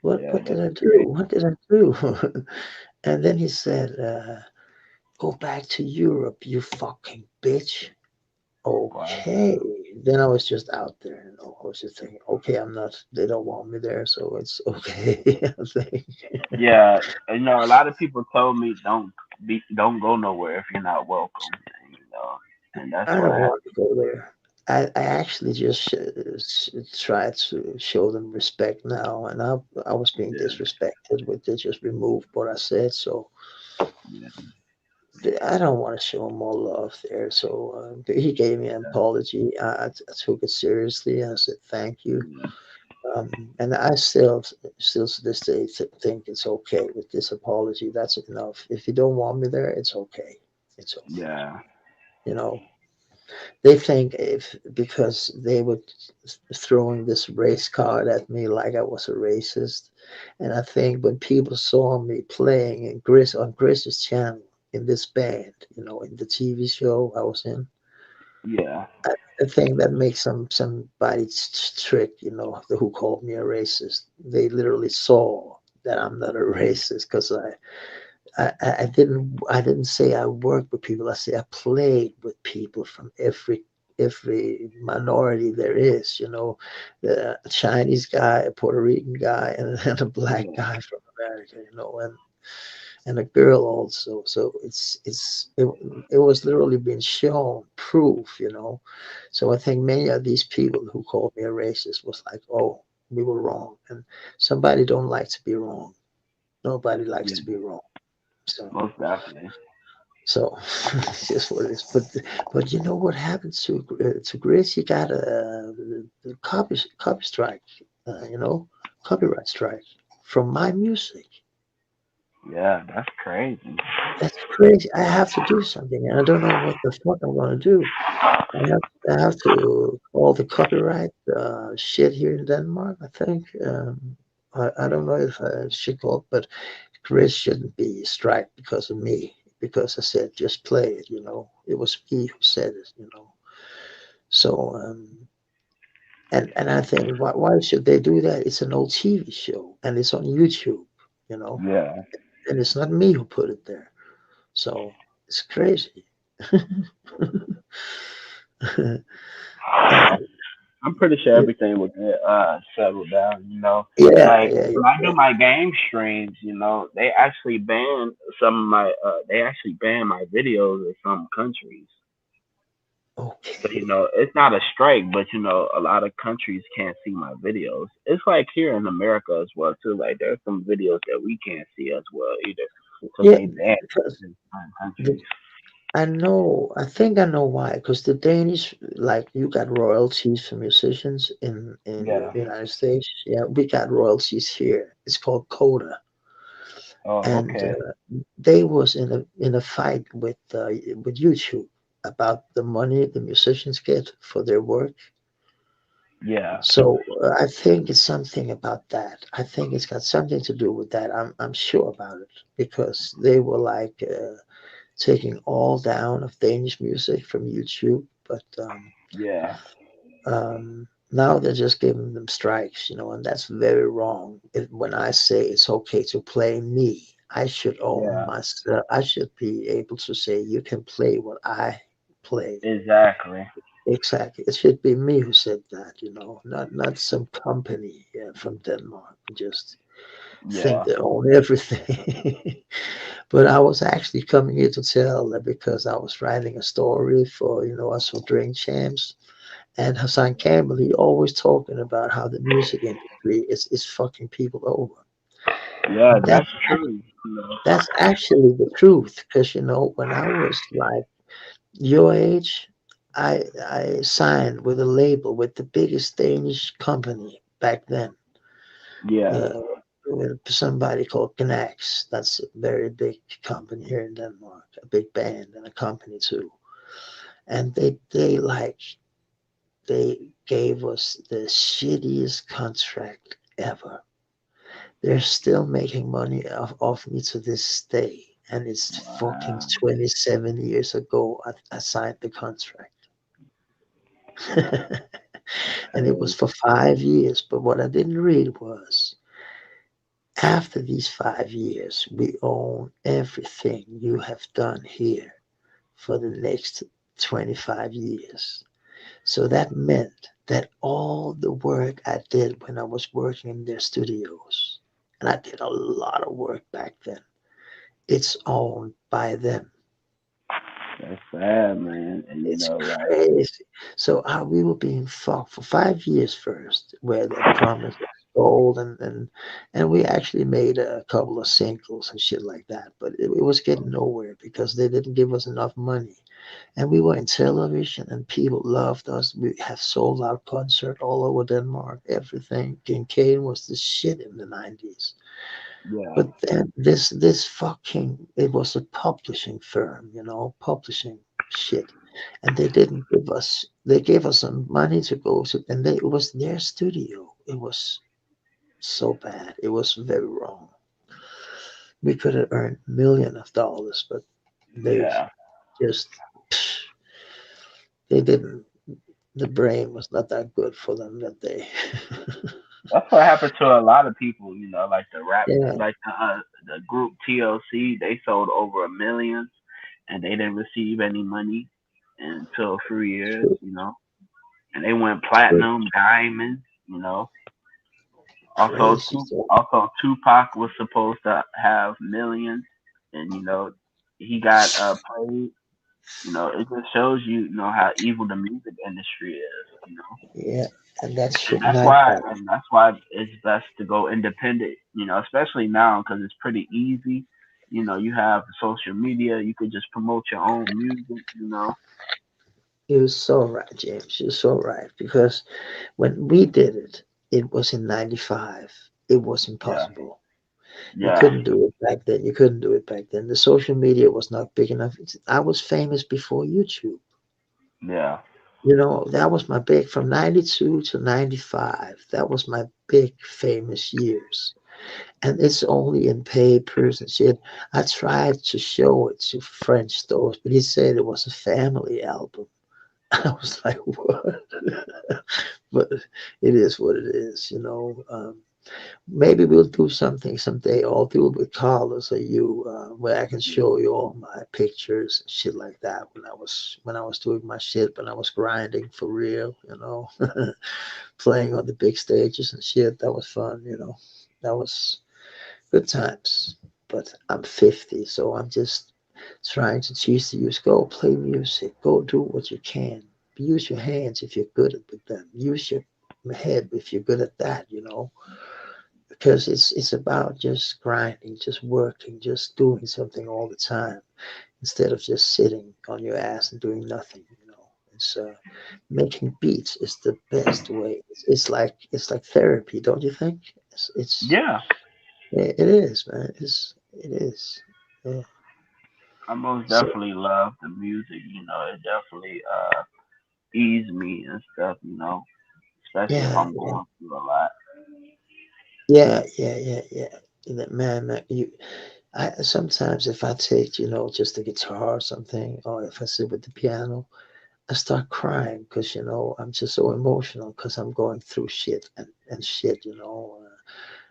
What? yeah, What did that's I do? crazy. What did I do?" And then he said, "Go back to Europe, you fucking bitch." Wow. Okay. Then I was just out there. I was just thinking, okay, I'm not. They don't want me there, so it's okay. I think. Yeah, a lot of people told me don't go nowhere if you're not welcome. And that's I what don't want happened. to go there. I actually just try to show them respect now, and I was being Yeah, disrespected with they just removed what I said, so yeah, I don't want to show him more love there. So he gave me an apology. I took it seriously. I said thank you, yeah, and I still to this day think it's okay with this apology. That's enough. If you don't want me there, it's okay. It's okay. yeah, You know. They think if because they were throwing this race card at me like I was a racist, and I think when people saw me playing in Gris on Chris's channel in this band, in the TV show I was in, Yeah. I think that makes somebody trick, who called me a racist. They literally saw that I'm not a racist because I didn't say I worked with people. I say I played with people from every minority there is. The Chinese guy, a Puerto Rican guy, and a black Yeah. guy from America. And a girl also. So it was literally being shown proof. So I think many of these people who called me a racist was like, oh, we were wrong, and somebody don't like to be wrong. Nobody likes Yeah. to be wrong. So. Most definitely. So it's just what it is. But you know what happened to Grace? He got a copy strike, copyright strike from my music. Yeah, that's crazy. That's crazy. I have to do something, and I don't know what the fuck I'm gonna do. I have to call the copyright shit here in Denmark. I think. I don't know if I should call, but Chris shouldn't be striked because of me. Because I said just play it. It was me who said it. So and I think why should they do that? It's an old TV show and it's on YouTube. You know, Yeah. and it's not me who put it there. So it's crazy. uh, I'm pretty sure everything will get settled down, yeah, Like yeah, when I do yeah. my game streams, they actually ban they actually ban my videos in some countries. So, Okay. it's not a strike, but a lot of countries can't see my videos. It's like here in America as well too. Like there's some videos that we can't see as well either because Yeah, they ban because in certain countries. the, I know. I think I know why. Because the Danish, like you got royalties for musicians in Yeah. the United States. Yeah, we got royalties here. It's called Coda, Oh, and okay. they was in a fight with YouTube about the money the musicians get for their work. Yeah. So I think it's something about that. I think it's got something to do with that. I'm sure about it because they were like taking all down of Danish music from YouTube, but Yeah. now they're just giving them strikes, and that's very wrong. When I say it's okay to play me, I should own Yeah. myself. I should be able to say you can play what I play. Exactly. Exactly. It should be me who said that, not some company from Denmark who just think Yeah. they own everything. But I was actually coming here to tell that because I was writing a story for, us for Drink Champs. And Hassan Campbell, he always talking about how the music industry is fucking people over. Yeah, That that's true. that's actually the truth. Because when I was like your age, I signed with a label with the biggest Danish company back then. Yeah. Uh, with somebody called Knax. That's a very big company here in Denmark, a big band and a company too. And they gave us the shittiest contract ever. They're still making money off me to this day. And it's fucking Wow. 27 years ago I signed the contract. And it was Crazy. for 5 years. But what I didn't read was after these 5 years, we own everything you have done here for the next 25 years. So that meant that all the work I did when I was working in their studios, and I did a lot of work back then, it's owned by them. That's sad, man. And It's like, crazy. So we were being fucked for 5 years first, where they promised us gold, and we actually made a couple of singles and shit like that. But it was getting nowhere because they didn't give us enough money. And we were in television, and people loved us. We have sold out concert all over Denmark. Everything. Kincaid was the shit in the 90s. yeah. But then this fucking it was a publishing firm, publishing shit. and they didn't give us. They gave us some money to go to, and it was their studio. It was so bad. It was very wrong. We could have earned millions of dollars, but they Yeah. just they didn't. The brain was not that good for them that day. That's what happened to a lot of people, like Yeah, the group TLC. They sold over 1 million, and they didn't receive any money until a few years, true, and they went true, platinum, diamond, you know. crazy. So, Also Tupac was supposed to have millions, and he got played. It just shows how evil the music industry is. yeah, and that And should not happen. that's why it's best to go independent, especially now because it's pretty easy. You have social media, you could just promote your own music. You're so right, James. You're so right. Because when we did it, it was in '95. It was Yeah, impossible. You yeah, couldn't do it back then. You couldn't do it back then. The social media was not big enough. I was famous before YouTube. yeah, That was my big from '92 to '95. That was my big famous years. And it's only in papers and shit. I tried to show it to French stores, but he said it was a family album. I was like, what? But it is what it is. Maybe we'll do something someday. I'll do it with Carlos or you, where I can show you all my pictures and shit like that when I was doing my shit, when I was grinding for real, playing on the big stages and shit. That was fun. That was good times. But I'm 50, so I'm just trying to teach the youth. Go play music. Go do what you can. Use your hands if you're good at them. Use your head if you're good at that. Because it's about just grinding, just working, just doing something all the time instead of just sitting on your ass and doing nothing. It's making beats is the best way. It's like therapy, don't you think? yeah. It is, man. It is. Yeah. I most So definitely love the music. It definitely ease me and stuff. Especially if yeah, I'm yeah, going through a lot. yeah. Man, I sometimes if I take just the guitar or something, or if I sit with the piano, I start crying because I'm just so emotional because I'm going through shit and shit.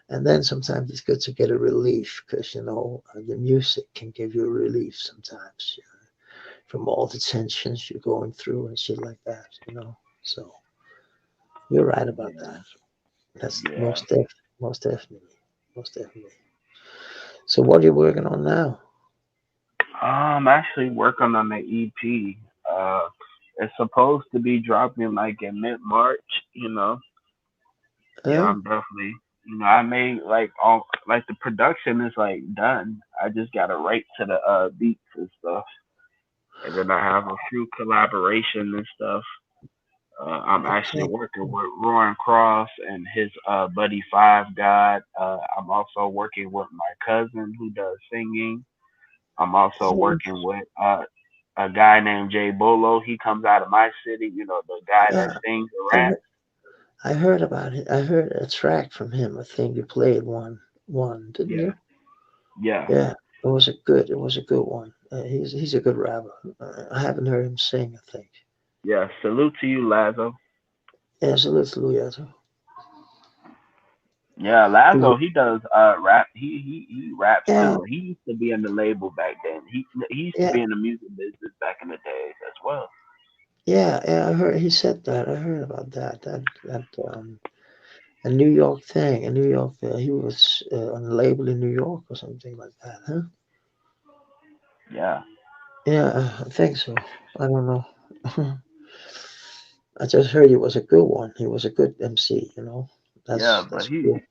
And then sometimes it's good to get a relief because the music can give you a relief sometimes from all the tensions you're going through and shit like that. So you're right about Yeah, that. That's yeah. most definitely, most definitely. So what are you working on now? I'm actually working on the EP. Uh, it's supposed to be dropping like in mid March. You know. Yeah, Huh? I'm definitely. I made like all like the production is like done. I just gotta write to the beats and stuff, and then I have a few collaboration and stuff. I'm actually Okay. working with Rowan Cross and his buddy Five God. I'm also working with my cousin who does singing. I'm also Oh, working with a guy named Jay Bolo. He comes out of my city. The guy that yeah. sings and I raps. heard, I heard about it. I heard a track from him. I think you played one, didn't Yeah, you? yeah, Yeah. It was a good one. He's a good rapper. I haven't heard him sing, I think. yeah. Salute to you, Lazo. Yeah, so let's Louis. Yeah, Do you, Lazo. He does rap. He raps yeah, too. He used to be in the label back then. He used to yeah, be in the music business back in the days as well. yeah. I heard he said that. I heard about that. That a New York thing. A New York. He was on a label in New York or something like that, huh? Yeah, Yeah, I think so. I don't know. I just heard he was a good one. He was a good MC. yeah. But That's cool.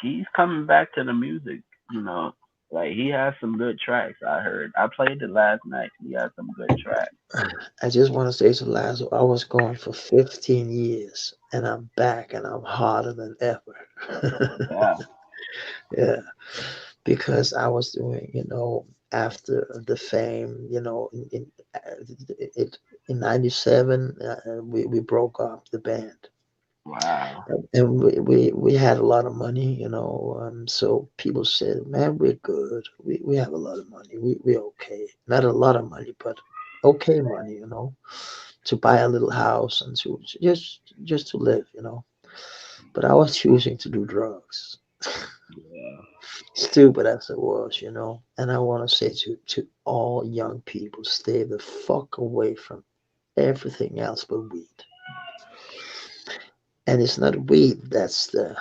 he's coming back to the music. You know, like he has some good tracks. I heard. I played it last night. He has some good tracks. I just want to say to Lazo, I was gone for 15 years and I'm back and I'm harder than ever. Yeah, Yeah, because I was doing, after the fame, it in '97 we broke up the band, Wow. and we had a lot of money, so people said, man, we're good, we have a lot of money, we're okay, not a lot of money, but okay money, to buy a little house and to just to live, but I was choosing to do drugs. Yeah. Stupid as it was, and I want to say to all young people, stay the fuck away from everything else but weed. And it's not weed that's the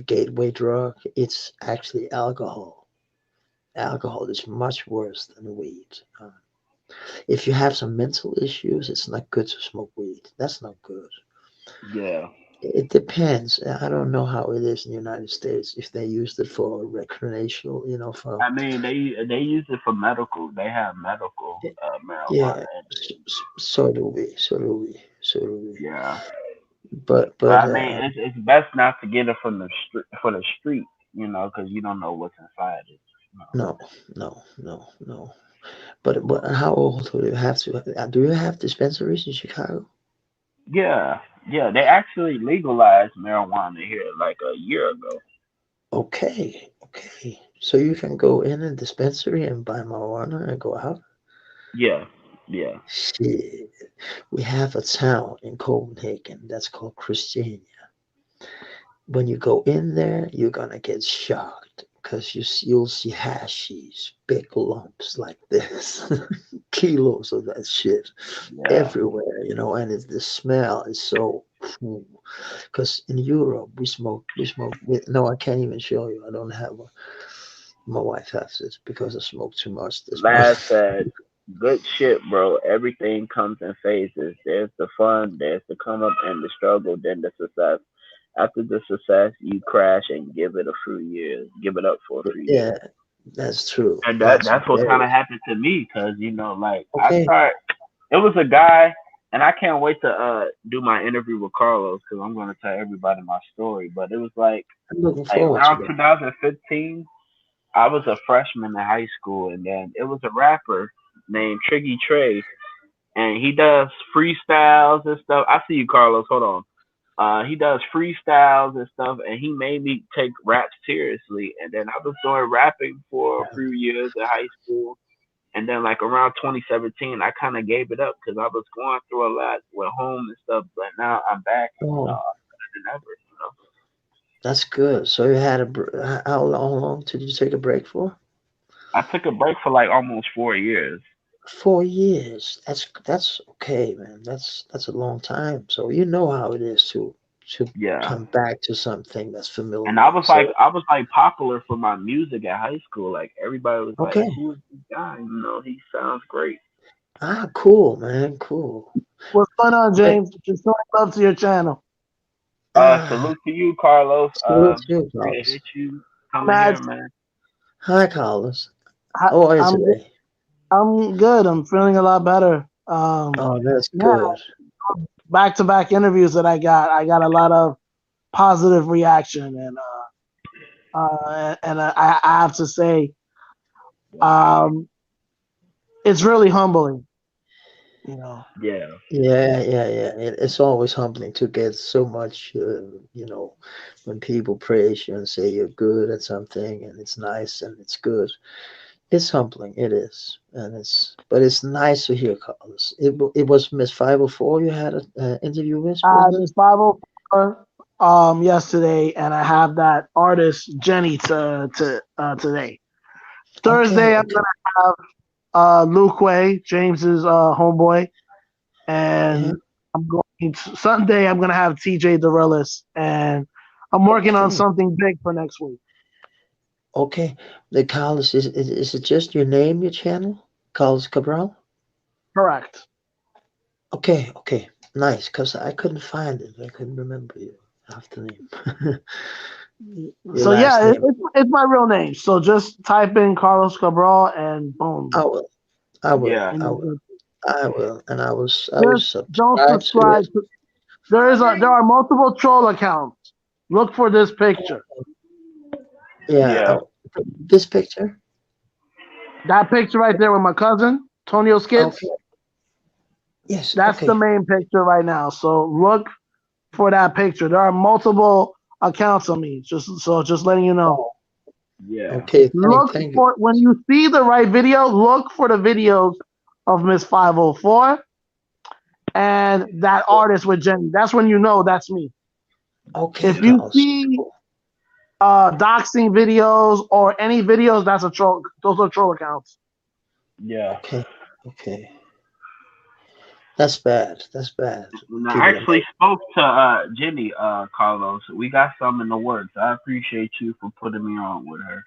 gateway drug. It's actually alcohol. Alcohol is much worse than weed. If you have some mental issues, it's not good to smoke weed. That's not good. Yeah. It depends. I don't know how it is in the United States if they used it for recreational, for I mean, they use it for medical. They have medical yeah. marijuana in it. So do we. So do we. So do we. Yeah. But But but I mean, it's best not to get it from the street for the street, because you don't know what's inside it. no, no, no, no. But how old do you have to? Do you have dispensaries in Chicago? Yeah, yeah. They actually legalized marijuana here like a year ago. Okay, okay. So you can go in a dispensary and buy marijuana and go out. Yeah, yeah. Shit, we have a town in Copenhagen that's called Christiania. When you go in there, you're gonna get shocked because you'll see hashies, big lumps like this, kilos of that shit Yeah. everywhere, and the smell is so. Because in Europe we smoke. No, I can't even show you. I don't have a. My wife has it because I smoke too much this morning. Lad said, "Good shit, bro. Everything comes in phases. There's the fun, there's the come up and the struggle, then the success. After the success, you crash and give it a few years. Give it up for a few Yeah, years." that's true. And That's that's what kind very of happened to me, cause like I okay. start. It was a guy, and I can't wait to do my interview with Carlos, cause I'm gonna tell everybody my story. But it was I'm looking like forward to around that. 2015. I was a freshman in high school, and then it was a rapper named Triggy Trey, and he does freestyles and stuff. I see you, Carlos. Hold on. He does freestyles and stuff, and he made me take rap seriously. And then I was doing rapping for a Yeah. few years in high school, and then like around 2017, I kind of gave it up because I was going through a lot with home and stuff. But now I'm back, and Oh, better than ever. that's good. So you had how long did you take a break for? I took a break for like almost 4 years. 4 years. That's okay, man. That's a long time. So you know how it is to Yeah. come back to something that's And I familiar. was like, So popular for my music at high school. Like everybody was like, okay. "Who's this guy? He sounds great." Cool, man. Cool. What's going on, But James? Just showing love to your channel. uh, Salute to you, Carlos. salute to you, Carlos. Appreciate you coming here, Mads, man. Hi, Carlos. I- How are you I'm today? I'm good. I'm feeling a lot better. Oh, that's Yeah, good. back to back interviews that I got a lot of positive reaction, and I have to say, Wow. um, it's really humbling. You know, Yeah. Yeah. It's always humbling to get so much, when people praise you and say you're good at something and it's nice and it's good. It's humbling. It is, but it's nice to hear, Carlos. It was Miss 504 you had an interview with, I wasn't had it? Miss 504 yesterday, and I have that artist Jenny to today. Okay, Thursday, I'm okay, gonna have Luke Way, James's homeboy, yeah, and Sunday I'm gonna have TJ Derillis, and I'm working on okay, something big for next week. okay. The Carlos is it just your name, your channel, Carlos Cabral? Correct. Okay, okay, nice. Cause I couldn't find it. I couldn't remember your after name, your So last yeah, name. it's my real name. So just type in Carlos Cabral and boom. I will, I will, Yeah. I will, I will, and I will Just don't subscribe to subscribe. it. There are multiple troll accounts. Look for this picture. Yeah, Yeah. this picture. That picture right there with my cousin, Tonio Skits, Okay. Yes. that's the Okay. main picture right now. So look for that picture. There are multiple accounts of me. Just letting you know. Oh, Yeah. okay. Look Thank you. for when you see the right video, look for the videos of Miss 504 and that artist with Jenny. That's when you know that's me. Okay, If you Carlos. see doxing videos or any videos, that's a troll. Those are troll accounts. Yeah. Okay. Okay. That's bad. That's bad. And I People are actually making. spoke to Jenny, Carlos. We got some in the works. I appreciate you for putting me on with her.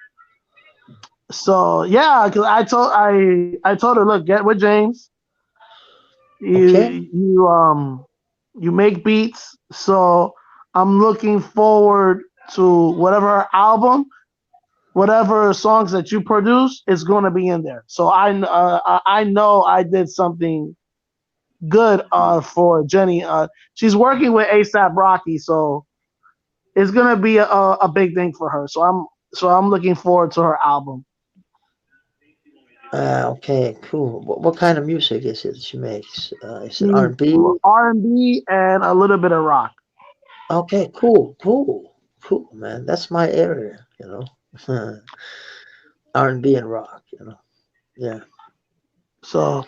So yeah, because I told her, look, get with James. Okay. You make beats. So I'm looking forward to whatever album, whatever songs that you produce is going to be in there. So I know I did something good for Jenny. She's working with ASAP Rocky, so it's gonna be a big thing for her. So I'm looking forward to her album. Okay. Cool. What kind of music is it she makes? Is it She's R&B? R&B and a little bit of rock. Okay. Cool. Cool. Cool, man. That's my area. R&B and rock. Yeah. So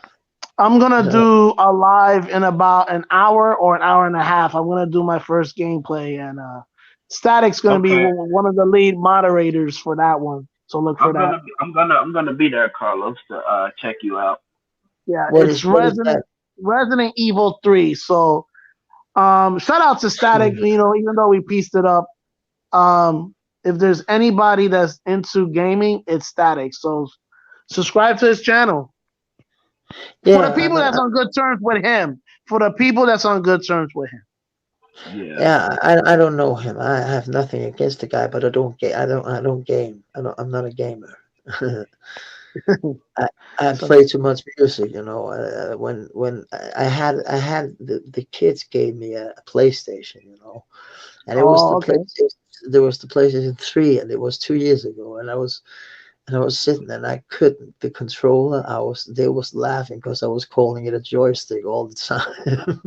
I'm gonna No. do a live in about an hour or an hour and a half. I'm gonna do my first gameplay, and Static's gonna be Okay. one of the lead moderators for that one. So look for that. I'm gonna be there, Carlos, to check you out. Yeah, What it's is what is that? Resident Evil 3. So shout out to Static. Hmm. You know, even though we pieced it up, if there's anybody that's into gaming, it's Static. So subscribe to his channel. For the Yeah, people that's on good terms with him. For the people that's on good terms with him. Yeah. yeah. I don't know him. I have nothing against the guy, but I don't game. I'm not a gamer. I I So, play too much music. When I had the kids gave me a PlayStation. And it was the oh, okay. PlayStation. There was the PlayStation 3, and it was 2 years ago. And I was sitting, and I couldn't. The controller, they was laughing because I was calling it a joystick all the time.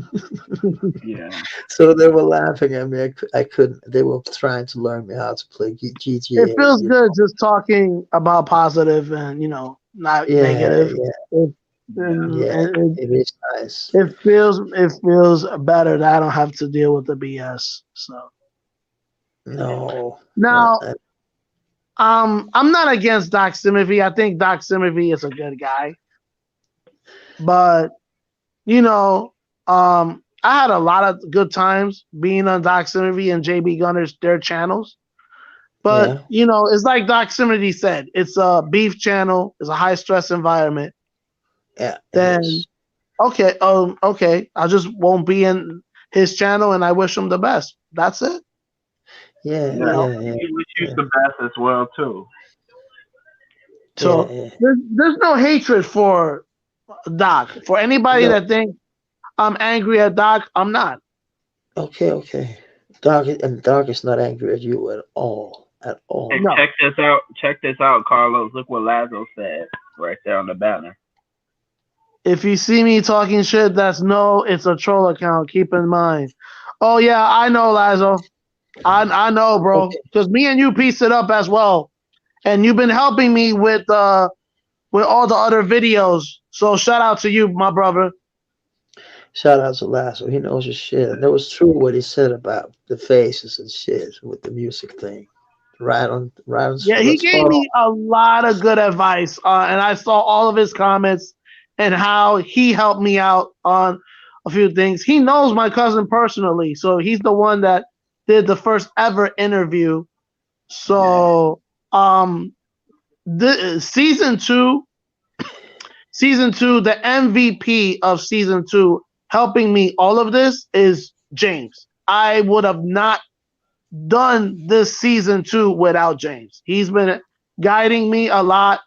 Yeah. So they were laughing at me. I couldn't. They were trying to learn me how to play It GTA. feels good just talking about positive and not Yeah, negative. yeah, It, Yeah. yeah. It is nice. it feels better that I don't have to deal with the BS. So No, now I'm not against Doc Simivy. I think Doc Simivy is a good guy, but you know, I had a lot of good times being on Doc Simivy and JB Gunner's their channels. But yeah, it's like Doc Simity said, it's a beef channel, it's a high stress environment. yeah. It Then is. okay, I just won't be in his channel, and I wish him the best. That's it. Yeah, You Yeah. know. yeah, yeah, We choose yeah, the best as well too. yeah, So yeah. there's no hatred for Doc. For anybody No, that thinks I'm angry at Doc, I'm not. okay, okay. Dark is not angry at you at Hey, all. No. check this out. Check this out, Carlos. Look what Lazo said right there on the banner. If you see me talking shit, it's a troll account. Keep in mind. Oh yeah, I know, Lazo. I know, bro. Okay, Because me and you pieced it up as well. And you've been helping me with all the other videos. So shout out to you, my brother. shout out to Lasso. He knows his shit. And that was true what he said about the faces and shit with the music thing. Right on, Yeah, he spot gave on. me a lot of good advice, and I saw all of his comments and how he helped me out on a few things. He knows my cousin personally, so he's the one that did the first ever interview. Yeah. So, the season two, the MVP of season two, helping me all of this is James. I would have not done this season two without James. He's been guiding me a lot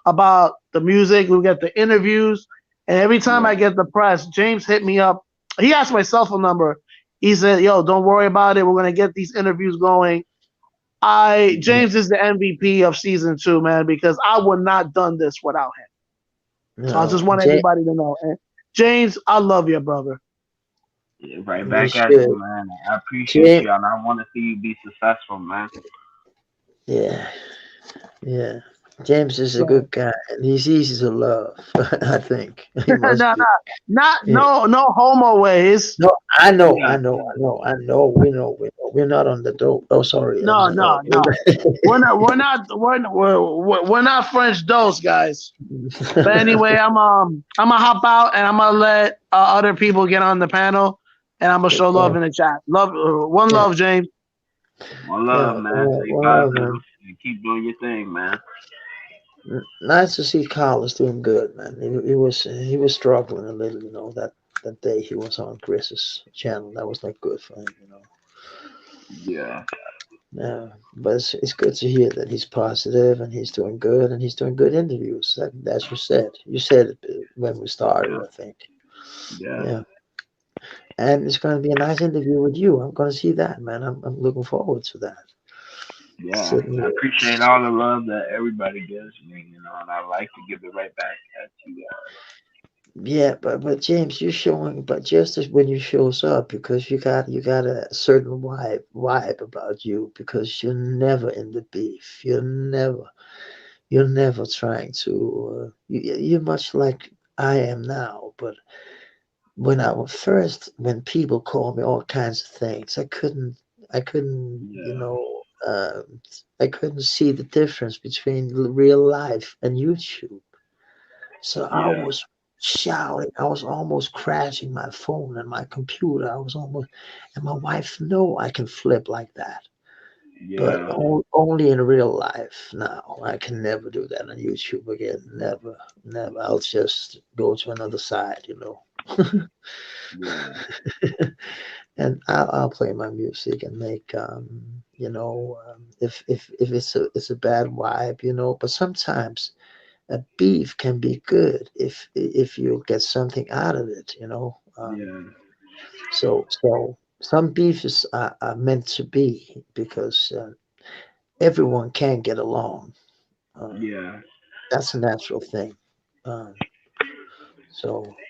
about the music. We get the interviews, and every time Yeah. I get the press, James hit me up. He asked my cell phone number. He said, "Yo, don't worry about it. We're gonna get these interviews going." James is the MVP of season 2, man, because I would not done this without him. So I just No, want everybody to know. And James, I love you, brother. Yeah, right you back at you, should. man. I appreciate James, you, and I want to see you be successful, man. yeah, yeah. James is a So good guy, and he's easy to love. I think he no, must no, be. not Yeah. no homo ways. No, I know, Yeah, I know, I know, I know. We know. We're not on the dope. Oh, sorry. No, No. no, no. We're not French dolls, guys. But anyway, I'm gonna hop out and I'm gonna let other people get on the panel, and I'm gonna show love Okay. in the chat. Love, one Yeah, love, James. one love, yeah. man. Stay One love, positive man. and keep doing your thing, man. Nice to see Carlos doing good, man. He was struggling a little, that day he was on Chris's channel. That was not good for him. Yeah, Yeah, but it's good to hear that he's positive and he's doing good and he's doing good interviews. That's you said. You said it when we started, yeah, I think. yeah, Yeah, and it's going to be a nice interview with you. I'm going to see that, man. I'm looking forward to that. yeah. Sitting I here. appreciate all the love that everybody gives me, and I like to give it right back at you Yeah, but James, you're showing, but just as when you shows up, because you got a certain vibe about you, because you're never in the beef. You're never trying to. You're much like I am now. But when I was first, when people called me all kinds of things, I couldn't, guys. I couldn't see the difference between real life and YouTube. So I Yeah, was shouting. I was almost crashing my phone and my computer. I was almost, and my wife know I can flip like that. But yeah, only in real life now. I can never do that on YouTube again. Never, never. I'll just go to another side. yeah, And I'll play my music and make if it's a bad vibe. But sometimes a beef can be good if you get something out of it. yeah, So some beefs are meant to be because everyone can get along. Uh, yeah. that's a natural thing. Um,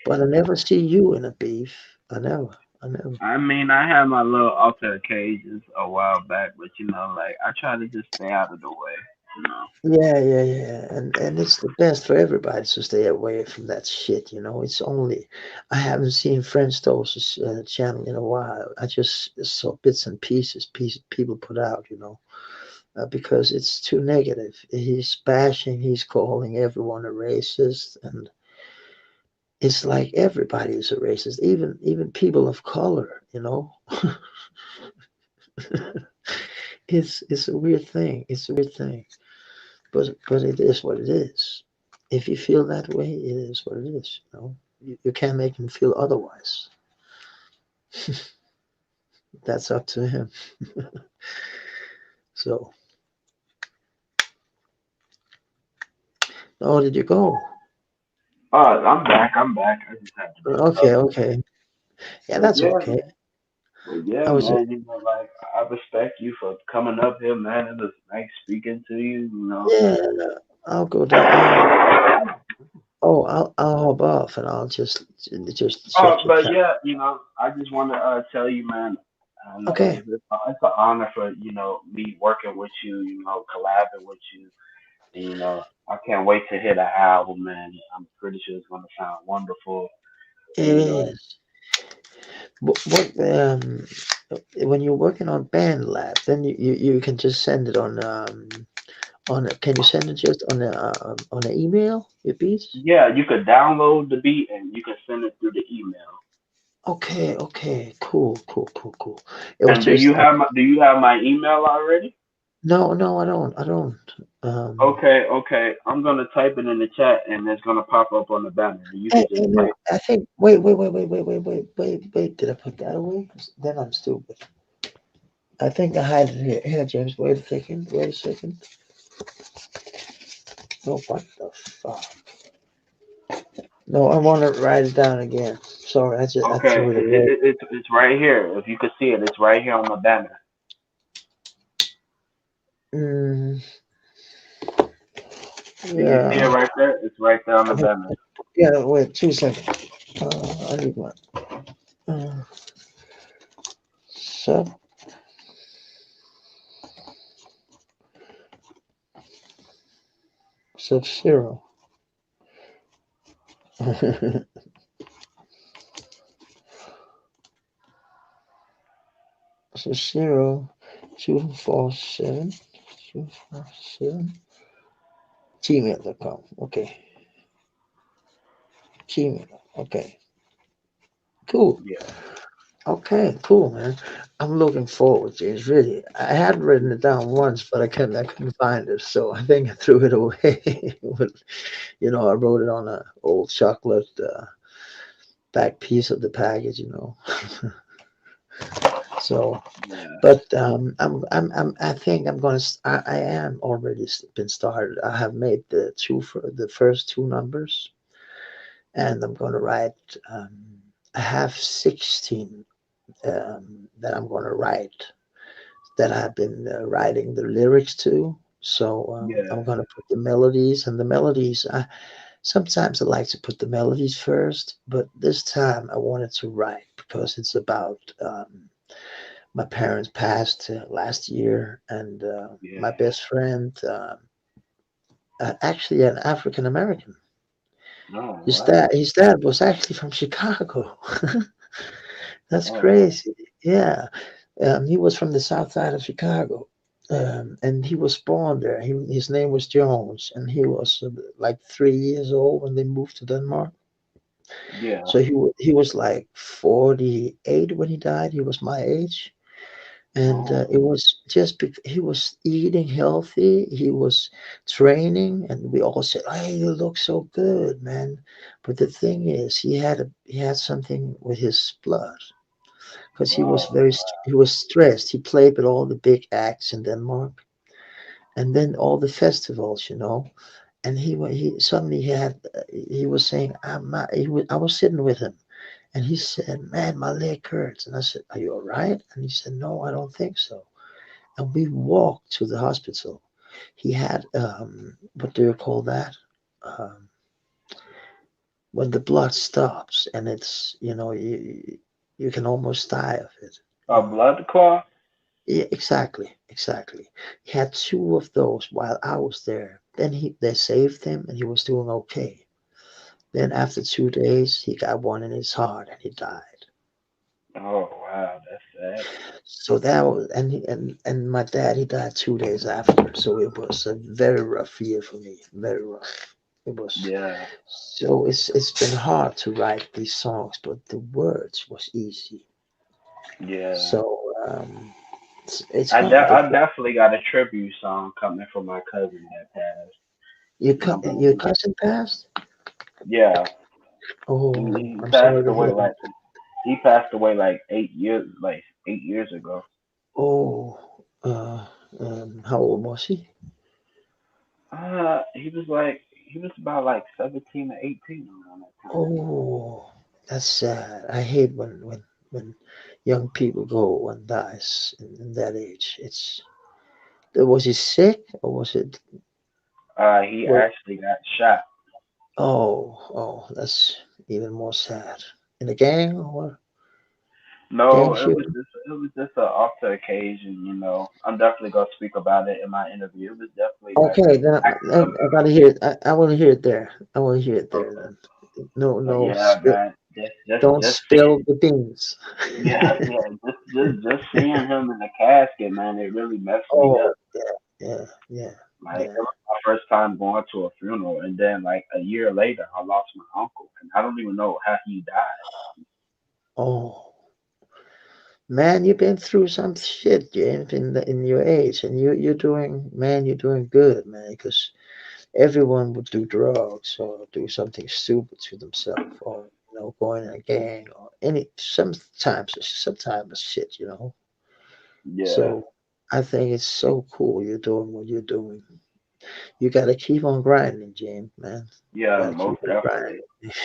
but I never see you in a beef. I never. I never. I mean, I had my little altercations a while back, but like I try to just stay out of the way. You know. Yeah, yeah, yeah, and it's the best for everybody to stay away from that shit. It's only I haven't seen French Toast's channel in a while. I just saw bits and pieces people put out. Because it's too negative. He's bashing. He's calling everyone a racist, and it's like everybody is a racist, even people of color. It's a weird thing. It's a weird thing. But it is what it is. If you feel that way, it is what it is. You can't make him feel otherwise. That's up to him. So, oh, did you go? Oh, I'm back. I'm back. I just had to dip Okay, out. okay. Yeah, But that's yeah, okay. yeah, I was man. Like I respect you for coming up here, man. It was nice speaking to you. yeah. I'll go down. I'll hop off and I'll just Oh, check your but time. yeah, I just want to tell you, man. Okay. It's an honor for me working with you, collabing with you. And, I can't wait to hear the album, man. I'm pretty sure it's gonna sound wonderful. It And is. What when you're working on BandLab, then you can just send it can you send it just on an email, your beats? yeah, you could download the beat and you can send it through the email. Okay, okay, cool, cool, cool, cool. It was And just do you have my email already? no, no, I don't. Um, Okay, okay. I'm gonna type it in the chat and it's gonna pop up on the banner. You hey, could just hey, no, type. I think. Wait. Did I put that away? Then I'm stupid. I think I had it here. Here, James. Wait a second. Wait a second. No, what the fuck? No, I want to write it down again. Sorry, I Okay, threw it away. it's right here. If you could see it, it's right here on the banner. Mm, Do you see it yeah. right there? It's right there on the I mean, banner. yeah. Wait 2 seconds. I need one. Uh, sub Sub-Zero. Sub-Zero 247 247 gmail.com. Okay. Gmail. Okay. Cool. Yeah. Okay, cool, man. I'm looking forward, James. Really, I had written it down once, but I couldn't find it, so I think I threw it away. But, I wrote it on a old chocolate back piece of the package. So, Yeah. but I think I'm gonna. I am already been started. I have made the first two numbers, and I'm gonna write. I have 16 that I'm gonna write that I've been writing the lyrics to. So I'm Yeah. gonna put the melodies and the melodies. Sometimes I like to put the melodies first, but this time I wanted to write because it's about my parents passed last year, and my Yeah. best friend, actually an African American. Oh His dad, wow. his dad was actually from Chicago. That's Oh wow. crazy. Yeah, he was from the south side of Chicago, and he was born there. His name was Jones, and he was like 3 years old when they moved to Denmark. Yeah. So he was like 48 when he died. He was my age, and Oh. it was just he was eating healthy. He was training, and we all said, "Hey, you look so good, man." But the thing is, he had something with his blood because Oh. he was stressed. He played with all the big acts in Denmark, and then all the festivals, And he suddenly he was saying, "I'm not." I was sitting with him, and he said, "Man, my leg hurts." And I said, "Are you all right?" And he said, "No, I don't think so." And we walked to the hospital. He had what do you call that? Um, when the blood stops and it's you can almost die of it. A blood clot? Yeah, exactly, exactly. He had two of those while I was there. Then they saved him and he was doing okay. Then after 2 days, he got one in his heart and he died. Oh wow, that's sad. So that was and my dad he died 2 days after. So it was a very rough year for me. Very rough. It was Yeah. so it's been hard to write these songs, but the words was easy. Yeah. So it's gonna I the definitely got a tribute song coming from my cousin that passed, and I'm gonna your be cousin passed. yeah. Oh, He I'm passed sorry to away hear that. like he passed away like 8 years, like 8 years ago. Oh, how old was he? He was about like 17 or 18 around that time. Oh, that's sad. I hate when young people go and dies in that age. Was he sick or was it? He What? actually got shot. Oh, that's even more sad. In a gang or what? Gang No, shooting? it was just a off the occasion, you know. I'm definitely gonna speak about it in my interview. It was definitely like Okay, then I accidental. gotta hear it. I want to hear it there. I want to hear it there Okay. then. No, But no, yeah, man, don't just see, spill the beans. yeah, yeah, just seeing him in the casket, man, it really messed me Oh, up. yeah, yeah, Like yeah. it was my first time going to a funeral, and then like a year later, I lost my uncle, and I don't even know how he died. Oh, man, you've been through some shit, James, in your age, and you're doing, man, you're doing good, man. Because everyone would do drugs or do something stupid to themselves, or going in a gang or any sometimes shit. Yeah, So I think it's so cool you're doing what you're doing. You got to keep on grinding, James, man. You yeah, got to keep most on definitely. grinding.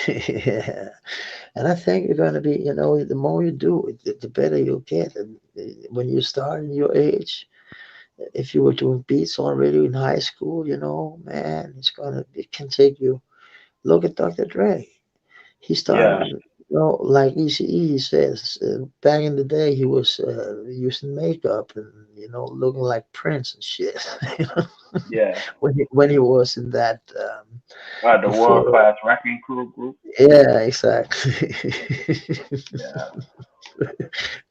Yeah. And I think you're going to be, the more you do it, the better you'll get. And when you start in your age, If you were doing beats already in high school, man, it can take you. Look at Dr. Dre. He Yeah, started, like ECE says, back in the day, he was using makeup and, looking like Prince and shit. you know, yeah. when he was in that, The world before. class wrecking crew group. Yeah, exactly. Yeah,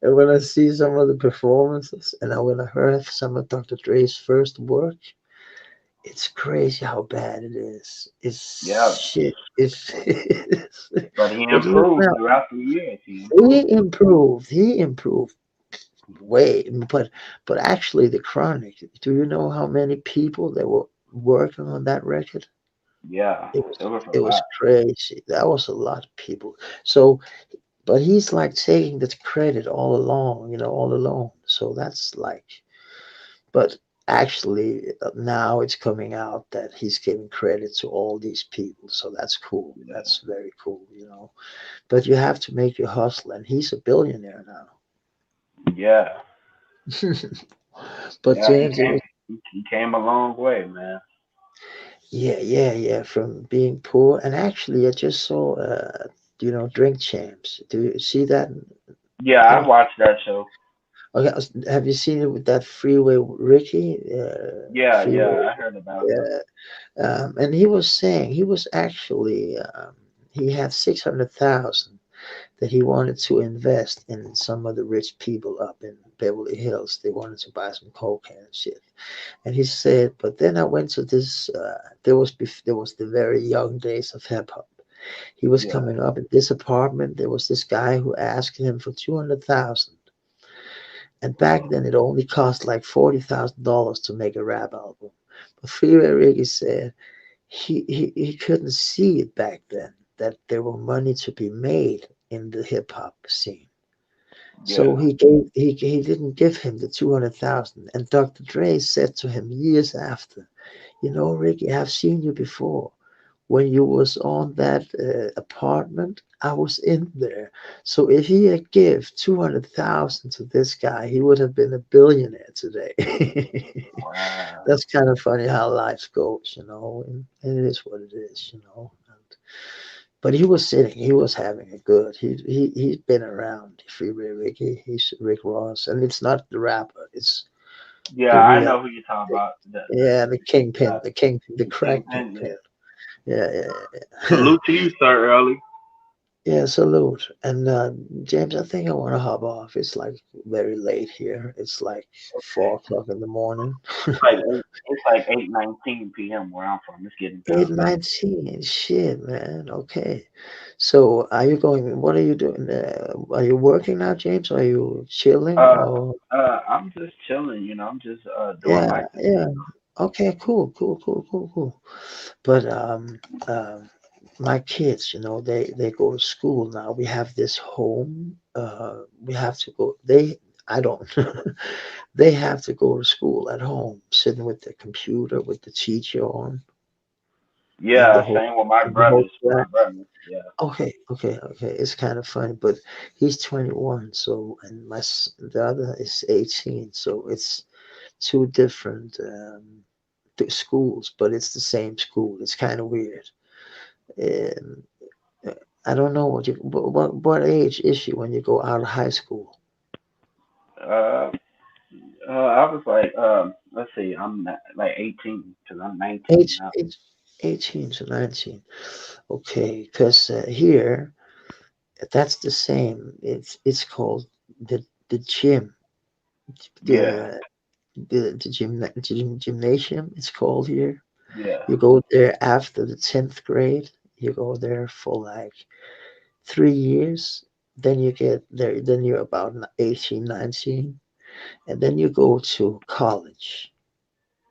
And when I see some of the performances, and when I heard some of Dr. Dre's first work, it's crazy how bad it is. It's yeah. shit. It's But he but look improved now, throughout the years. He he improved. improved. He improved way, but actually, the Chronic. Do you know how many people that were working on that record? Yeah, It was it was a it was lot. crazy. That was a lot of people. So, but he's like taking the credit all along, all alone. So that's like, but actually now it's coming out that he's giving credit to all these people. So that's cool. Yeah, That's very cool. But you have to make your hustle, and he's a billionaire now. yeah, But yeah. He James, it came. was, He came a long way, man. yeah, yeah, yeah, from being poor. And actually, I just saw, Drink Champs. Do you see that? Yeah, I I don't. watched that show. Okay, have you seen it with that Freeway Ricky? Yeah, Freeway, yeah, I heard about him. yeah. And he was saying he was actually he had 600,000 that he wanted to invest in some of the rich people up in Beverly Hills. They wanted to buy some cocaine and shit. And he said, but then I went to this. There was the very young days of hip hop. He was Yeah, coming up in this apartment. There was this guy who asked him for 200,000. And back then, it only cost like $40,000 to make a rap album. But Freeway Ricky said he couldn't see it back then that there were money to be made in the hip hop scene. So yeah, he didn't give him the 200,000. And Dr. Dre said to him years after, Ricky, I've seen you before. When you was on that apartment, I was in there. So if he had give 200,000 to this guy, he would have been a billionaire today. wow. That's kind of funny how life goes. And it is what it is. But he was sitting, he was having a good. He's been around Freeway Ricky. He's Rick Ross, and it's not the rapper. It's Yeah, the I real, know who you're talking about. yeah, the kingpin, Uh, the the crack Kingpin. kingpin. Yeah. Yeah, yeah, yeah. Salute to you, Sir Early. Yeah, salute. And James, I think I want to hop off. It's like very late here. It's like Okay. 4 o'clock in the morning. It's like 8:19 p.m. where I'm from. It's getting kind Eight of late. nineteen. Shit, man. Okay. So, are you going? What are you doing? Are you working now, James? Are you chilling? Uh, Or I'm just chilling. I'm just doing yeah, my yeah. thing. Okay, cool, cool, cool, cool, cool. But my kids, they go to school now. We have this home. We have to go. I don't. They have to go to school at home, sitting with the computer with the teacher on, and the Yeah, whole same with my and the whole brothers. class. My brothers. Yeah. Okay, okay, okay. It's kind of funny, but he's 21, so and the other is 18, so it's two different schools, but it's the same school. It's kind of weird. Um, I don't know what age is she when you go out of high school? Uh, I was like, let's see, I'm like 18 because I'm 19 Age, now. age 18 to 19. Okay, because here that's the same. It's called the gym, Yeah, the gymnasium. It's called here. yeah, You go there after the 10th grade. You go there for like 3 years. Then you get there. Then you're about 18, 19, and then you go to college.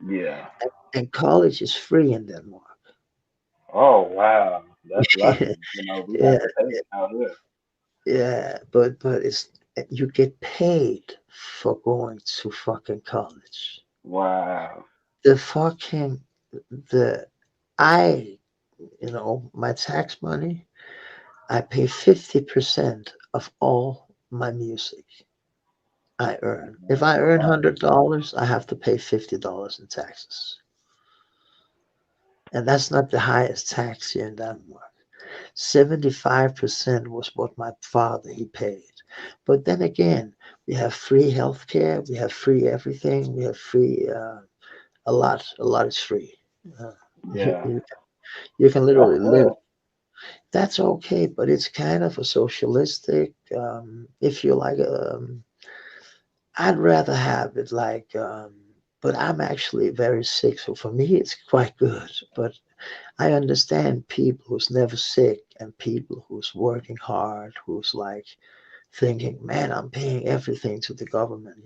yeah. And college is free in Denmark. Oh wow, that's lucky. We Yeah, have to pay out here. yeah, but it's you get paid for going to fucking college. Wow. The fucking the I my tax money, I pay 50% of all my music. I earn. If I earn $100, I have to pay $50 in taxes, and that's not the highest tax here in Denmark. 75% was what my father he paid. But then again, we have free healthcare, we have free everything, we have free a lot is free. Uh, Yeah, you, you can that's literally live. good. That's okay, but it's kind of a socialistic. If you like, I'd rather have it like. But I'm actually very sick, so for me it's quite good. But I understand people who's never sick and people who's working hard, who's like thinking, man, I'm paying everything to the government.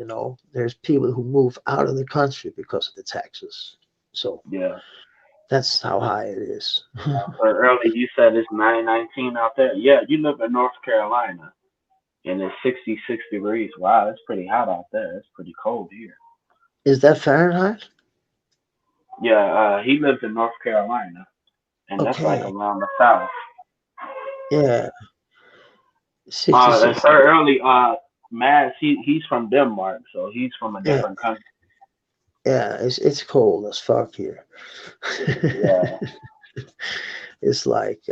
There's people who move out of the country because of the taxes. So Yeah. that's how high it is. So early, you said it's 919 out there. Yeah, you live in North Carolina, and it's 66 degrees. Wow, it's pretty hot out there. It's pretty cold here. Is that Fahrenheit? Yeah, he lives in North Carolina, and that's like Okay. around the south. Yeah. 66. Sir Early, Mads, he's from Denmark, so he's from a Yeah. different country. Yeah. It's cold as fuck here. Yeah, It's like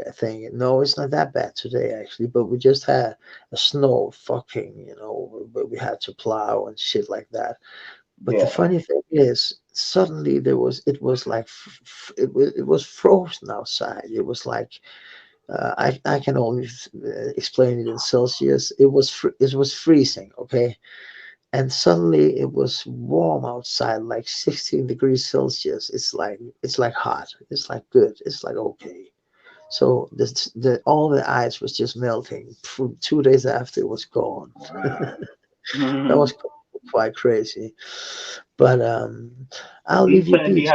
I think no, it's not that bad today actually, but we just had a snow fucking, where we had to plow and shit like that. But the yeah, funny thing is, suddenly it was like it was frozen outside. It was like I can only explain it in Celsius. It was freezing, okay, and suddenly it was warm outside, like 16 degrees Celsius. It's like hot. It's like good. It's like okay. So the all the ice was just melting. 2 days after it was gone. wow. That Mhm. was quite crazy. But I'll He leave you said be.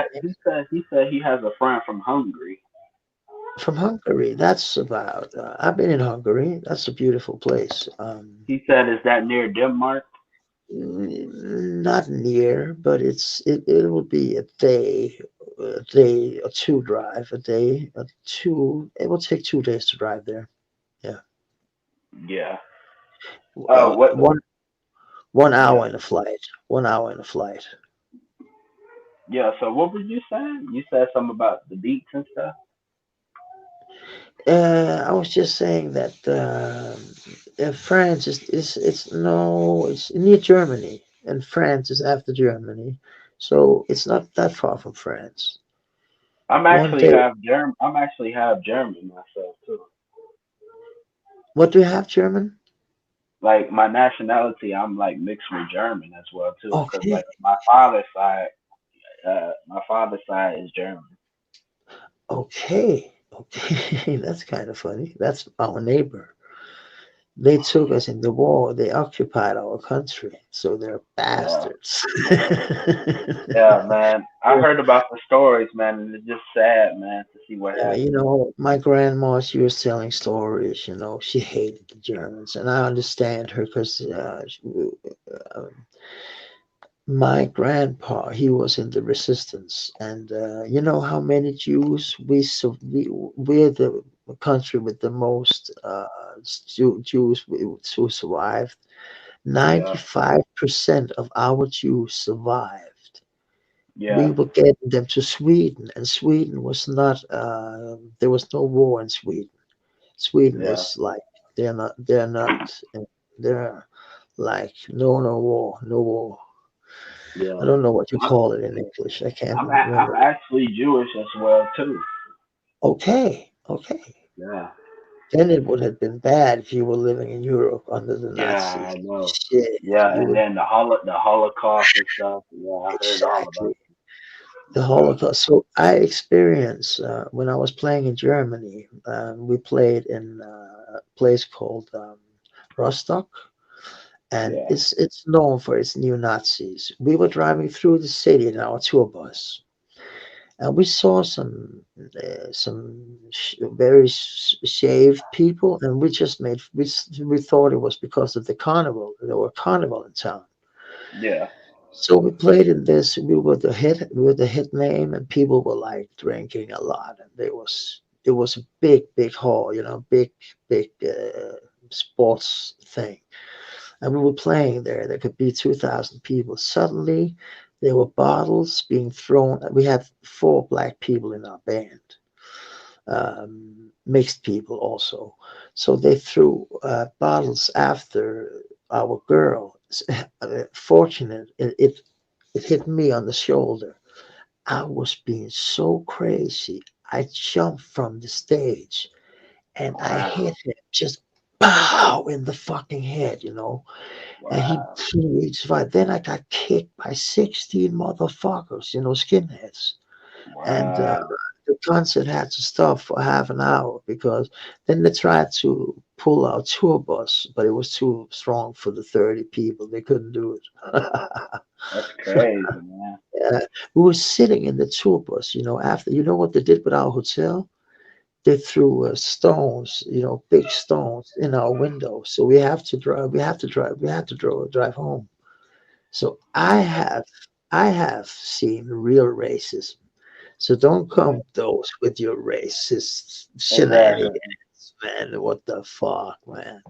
he said he has a friend from Hungary. From Hungary. That's about. I've been in Hungary. That's a beautiful place. He said, is that near Denmark? Not near, but it will be a day or two drive, a day or two. It will take 2 days to drive there. Yeah, Yeah. What? one Yeah, hour in a flight. 1 hour in a flight. yeah. So what was you saying? You said something about the beats and stuff. I was just saying that France is it's no, it's near Germany, and France is after Germany, so it's not that far from France. One day, I'm actually half German myself too. what do you have, German? Like my nationality, I'm like mixed with German as well too. Cause Okay, like my father's side is German. okay, that's kind of funny. That's our neighbor. They took us in the war. They occupied our country, so they're Yeah. bastards. Yeah, man. I heard about the stories, man, and it's just sad, man, to see what Yeah, happened. my grandma, she was telling stories. She hated the Germans, and I understand her because my grandpa, he was in the resistance, and you know how many Jews we're the country with the most Jews who survived. Yeah, 95% of our Jews survived. We yeah, were getting them to Sweden, and Sweden was not. There was no war in Sweden. Sweden yeah, is like they're like no war, no war. I yeah. don't know what you I'm, call it in English. I can't I'm remember. actually Jewish as well too. Okay, okay. Yeah, Then it would have been bad if you were living in Europe under the yeah, Nazis. I know. Shit, Yeah, you and would then the Holocaust and stuff. Yeah, I heard all about exactly it. the Yeah, Holocaust. So I experienced when I was playing in Germany. We played in a place called Rostock, and yeah, it's known for its neo Nazis. We were driving through the city in our tour bus, and we saw some very shaved people, and we just we thought it was because of the carnival. There were carnival in town. yeah, So we played in this. We were the hit name, and people were like drinking a lot, and it was a big hall, big sports thing. and we were playing there. There could be 2,000 people. Suddenly, there were bottles being thrown. We had four black people in our band, mixed people also. So they threw bottles after our girl. Fortunate, it hit me on the shoulder. I was being so crazy. I jumped from the stage and I Wow. hit him just pow in the fucking head, and he Wow. threw each fight. Then I got kicked by 16 motherfuckers, skinheads. And Wow. the concert had to stop for half an hour because then they tried to pull our tour bus, but it was too strong for the 30 people. They couldn't do it. That's crazy, man. We were sitting in the tour bus, after, what they did with our hotel? They threw stones, big stones in our window. So we have to drive home. So I have seen real racism. So don't come those with your racist Exactly. shenanigans, man. What the fuck, man?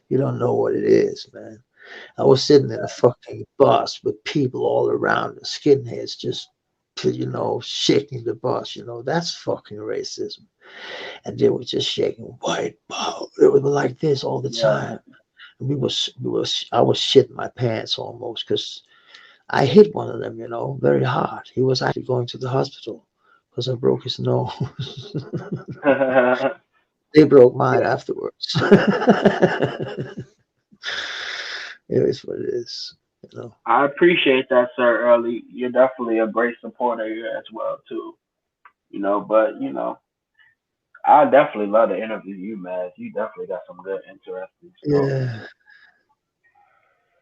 You don't know what it is, man. I was sitting in a fucking bus with people all around, the skinheads just, shaking the bus. That's fucking racism. And they were just shaking white power. It was like this all the Yeah. time. I was shitting my pants almost because I hit one of them, very hard. He was actually going to the hospital because I broke his nose. They broke mine Yeah. afterwards. It is what it is, you know. I appreciate that, sir. Early, you're definitely a great supporter here as well, too. But I definitely love to interview you, man. You definitely got some good, interesting stories.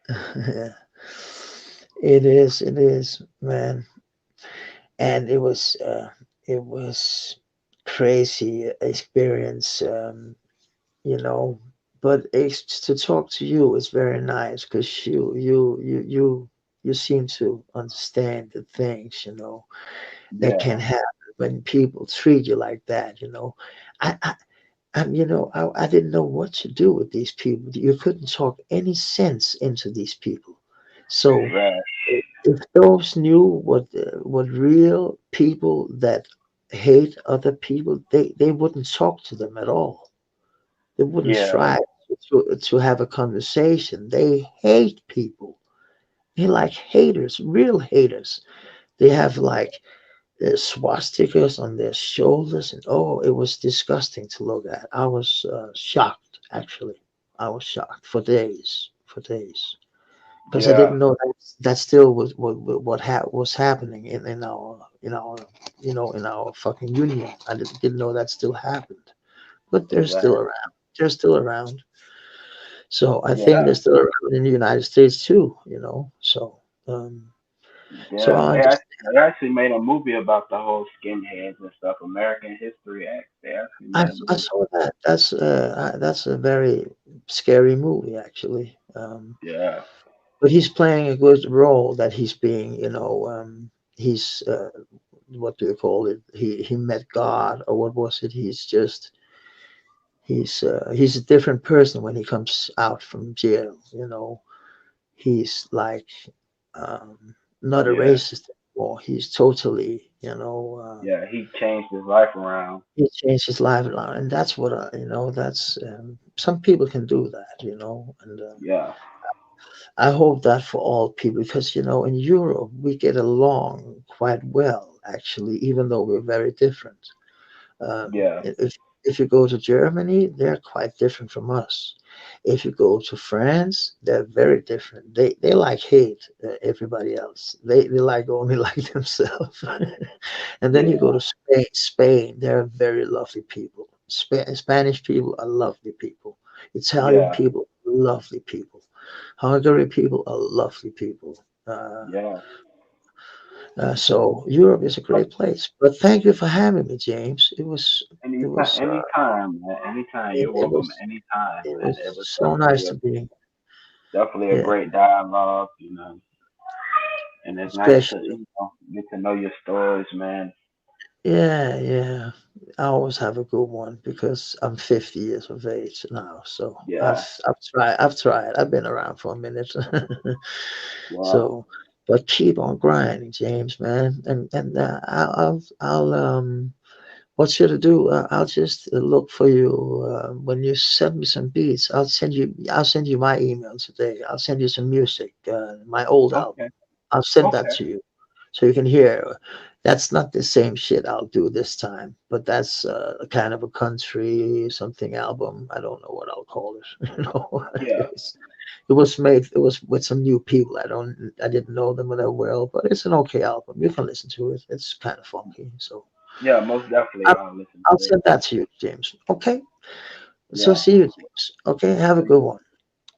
Yeah, yeah. It is, man. And it was crazy experience, you know. But to talk to you is very nice because you seem to understand the things, that can Yeah. happen when people treat you like that. I, I I didn't know what to do with these people. You couldn't talk any sense into these people. So Right. if those knew what real people that hate other people, they wouldn't talk to them at all. They wouldn't Yeah. try to have a conversation. They hate people. They like haters, real haters. They have like swastikas on their shoulders, and oh, it was disgusting to look at. I was shocked, actually. I was shocked for days, because I Yeah. didn't know that still was happening in our fucking union. I didn't know that still happened, but they're still Exactly. around. They're still around. So I think Yeah. they're still around in the United States too. Um, so Yeah. I They understand. actually, they actually made a movie about the whole skinheads and stuff. American History X. They actually made a I movie. saw that. That's a very scary movie, actually. Yeah. But he's playing a good role. That he's being, he's what do you call it? He met God, or what was it? He's a different person when he comes out from jail. He's like, not a Yeah. racist anymore. He's totally, Yeah. He changed his life around. he changed his life around, and that's what that's some people can do that, and Yeah. I hope that for all people, because in Europe we get along quite well, actually, even though we're very different. Yeah. If you go to Germany, they're quite different from us. If you go to France, they're very different. They like hate everybody else. They like only like themselves. And then you go Yeah. to Spain. Spain, they're very lovely people. Spanish people are lovely people. Italian Yeah. people, lovely people. Hungary people are lovely people. Yeah. So Europe is a great place. But thank you for having me, James. It Anytime, was uh, anytime, man. Anytime. it, You're it welcome was anytime, it man. was It was so nice to be definitely a yeah, great dialogue, and it's nice to especially get to know your stories, man. Yeah. I always have a good one because I'm 50 years of age now. So Yeah. I've tried. I've been around for a minute. Wow. So, but keep on grinding, James, man. And what should I do? I'll just look for you when you send me some beats. I'll send you my email today. I'll send you some music, my old album. Okay. I'll send that Okay. to you so you can hear. That's not the same shit I'll do this time, but that's kind of a country something album. I don't know what I'll call it. You know, Yeah. it was made. It was with some new people. I didn't know them that well, but it's an okay album. You can listen to it. It's kind of funky. So Yeah. Most definitely. I'll, I'll listen I'll to it. send that to you, James. Okay. So Yeah. see you, James. Okay. Have a good one.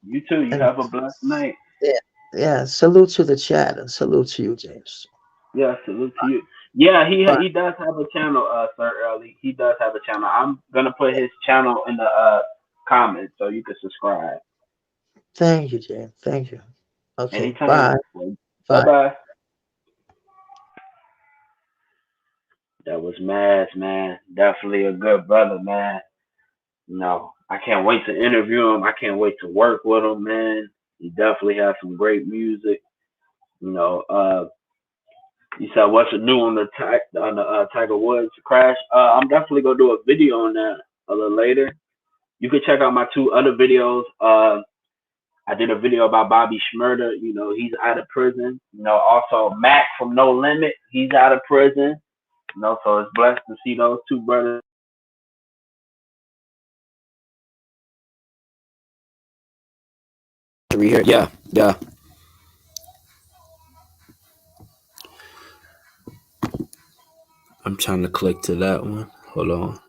You too. You And have a blessed night. yeah, yeah. Salute to the chat and salute to you, James. Yeah. Salute to you. Yeah. Bye. He does have a channel, Sir Early. He does have a channel. I'm gonna put his channel in the comments so you can subscribe Thank you, James. Thank you. Okay. anytime. Bye. Bye Bye. bye. That was Mass, man. Definitely a good brother, man. I can't wait to interview him. I can't wait to work with him, man. He definitely has some great music. You know, you said what's new on the Tiger Woods crash? I'm definitely gonna do a video on that a little later. You can check out my two other videos. I did a video about Bobby Schmurder. He's out of prison. Also Mac from No Limit. He's out of prison. So it's blessed to see those two brothers. Here. Yeah, yeah. I'm trying to click to that one. Hold on.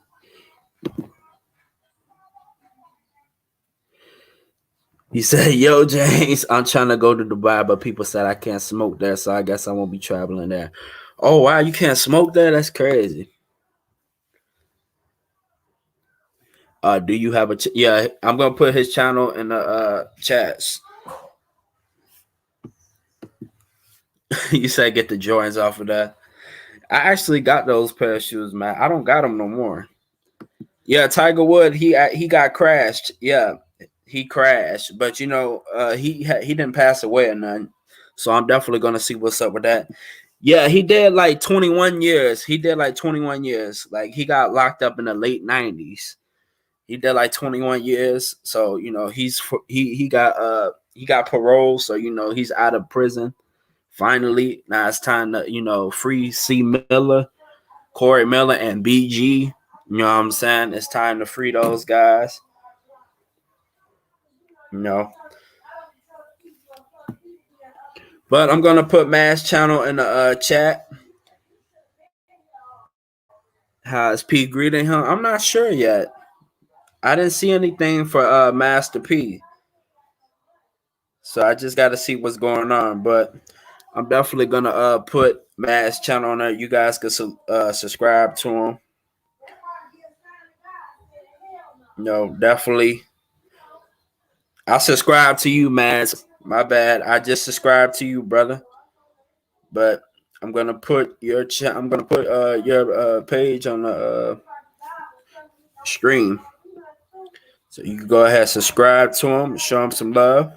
You said, "Yo, James, I'm trying to go to Dubai, but people said I can't smoke there, so I guess I won't be traveling there." Oh wow, you can't smoke there? That's crazy. Do you have yeah? I'm gonna put his channel in the chats. You said get the joints off of that. I actually got those pair of shoes, man. I don't got them no more. Yeah, Tiger Wood, he got crashed. Yeah, he crashed, but he didn't pass away or nothing. So I'm definitely gonna see what's up with that. Yeah, he did like 21 years. He did like 21 years. Like he got locked up in the late 90s. He did like 21 years. So he got parole. So he's out of prison. Finally, now it's time to free C. Miller, Corey Miller, and BG. You know what I'm saying? It's time to free those guys. But I'm gonna put Mass channel in the chat. How's P greeting him? I'm not sure yet. I didn't see anything for Master P. So I just gotta see what's going on. But I'm definitely gonna put Mass channel on there. You guys can subscribe to him. Definitely. I subscribe to you, Mass. My bad. I just subscribed to you, brother. But I'm gonna put your I'm gonna put your page on the stream, so you can go ahead and subscribe to him, show him some love.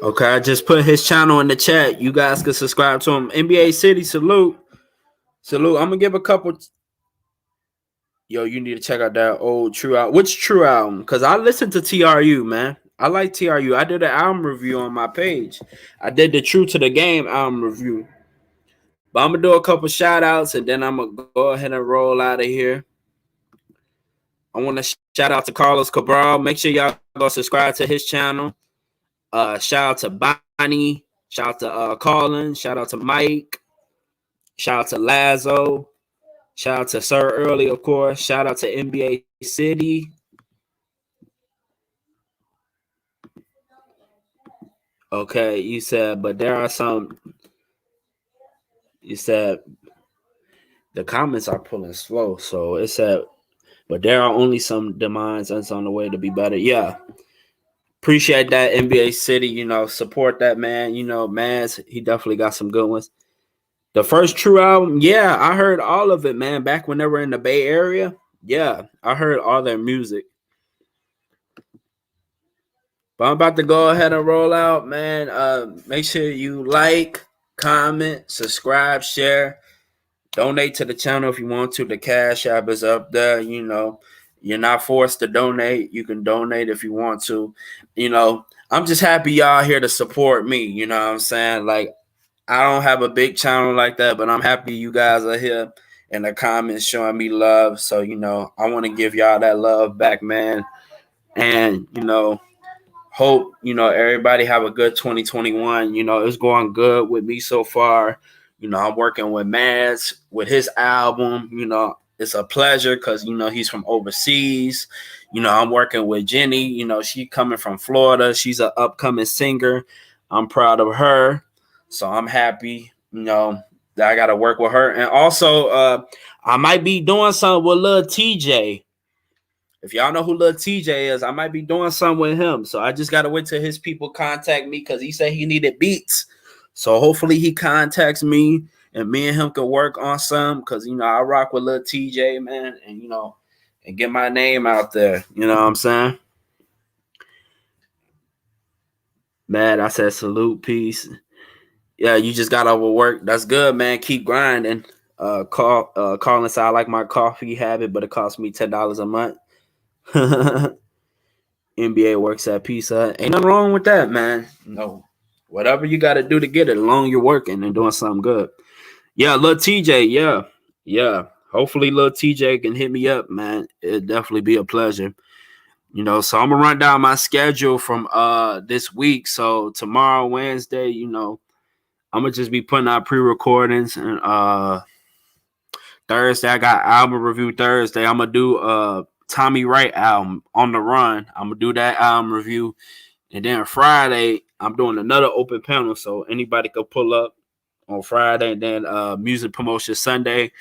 Okay, I just put his channel in the chat. You guys can subscribe to him. NBA City, salute. I'm gonna give a couple. Yo, you need to check out that old True album. Which True album? Because I listened to TRU, man. I like TRU. I did an album review on my page. I did the True to the Game album review. But I'm gonna do a couple shout outs and then I'm gonna go ahead and roll out of here. I want to shout out to Carlos Cabral. Make sure y'all go subscribe to his channel. Shout out to Bonnie. Shout out to Colin. Shout out to Mike. Shout out to Lazo. Shout out to Sir Early, of course. Shout out to NBA City. Okay, you said, but there are some. You said the comments are pulling slow. So it said but there are only some demands that's on the way to be better. Yeah. Appreciate that, NBA City. You know, support that man. You know, Maz, he definitely got some good ones. The first True album, yeah, I heard all of it, man. Back when they were in the Bay Area, yeah, I heard all their music. But I'm about to go ahead and roll out, man. Make sure you like, comment, subscribe, share, donate to the channel if you want to. The Cash App is up there. You know, you're not forced to donate. You can donate if you want to. You know, I'm just happy y'all here to support me. You know what I'm saying? Like, I don't have a big channel like that, but I'm happy you guys are here in the comments showing me love. So, you know, I want to give y'all that love back, man. And, you know, hope, you know, everybody have a good 2021. You know, it's going good with me so far. You know, I'm working with Mads with his album. You know, it's a pleasure because, you know, he's from overseas. You know, I'm working with Jenny. You know, she coming from Florida. She's an upcoming singer. I'm proud of her. So I'm happy, you know, that I got to work with her. And also, I might be doing something with Lil TJ. If y'all know who Lil TJ is, I might be doing something with him. So I just got to wait till his people contact me because he said he needed beats. So hopefully he contacts me and me and him can work on some because, you know, I rock with Lil TJ, man, and, you know, and get my name out there. You know what I'm saying? Man, I said salute, peace. Yeah, you just got overworked. That's good, man. Keep grinding. Calling said I like my coffee habit, but it costs me $10 a month. NBA works at Pizza. Ain't nothing wrong with that, man. No. Whatever you got to do to get it, as long as you're working and doing something good. Yeah, Lil TJ, yeah. Yeah. Hopefully Lil TJ can hit me up, man. It'd definitely be a pleasure. You know, so I'm gonna run down my schedule from this week. So tomorrow, Wednesday, you know, I'm gonna just be putting out pre-recordings, and Thursday I got album review Thursday. I'm gonna do Tommy Wright album On the Run. I'm gonna do that album review, and then Friday I'm doing another open panel, so anybody can pull up on Friday, and then music promotion Sunday.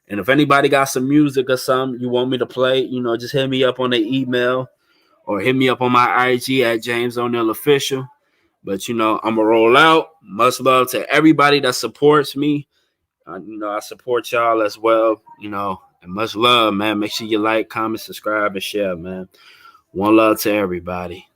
And if anybody got some music or something you want me to play, you know, just hit me up on the email or hit me up on my IG at James O'Neal Official. But, you know, I'm going to roll out. Much love to everybody that supports me. You know, I support y'all as well, you know, and much love, man. Make sure you like, comment, subscribe, and share, man. One love to everybody.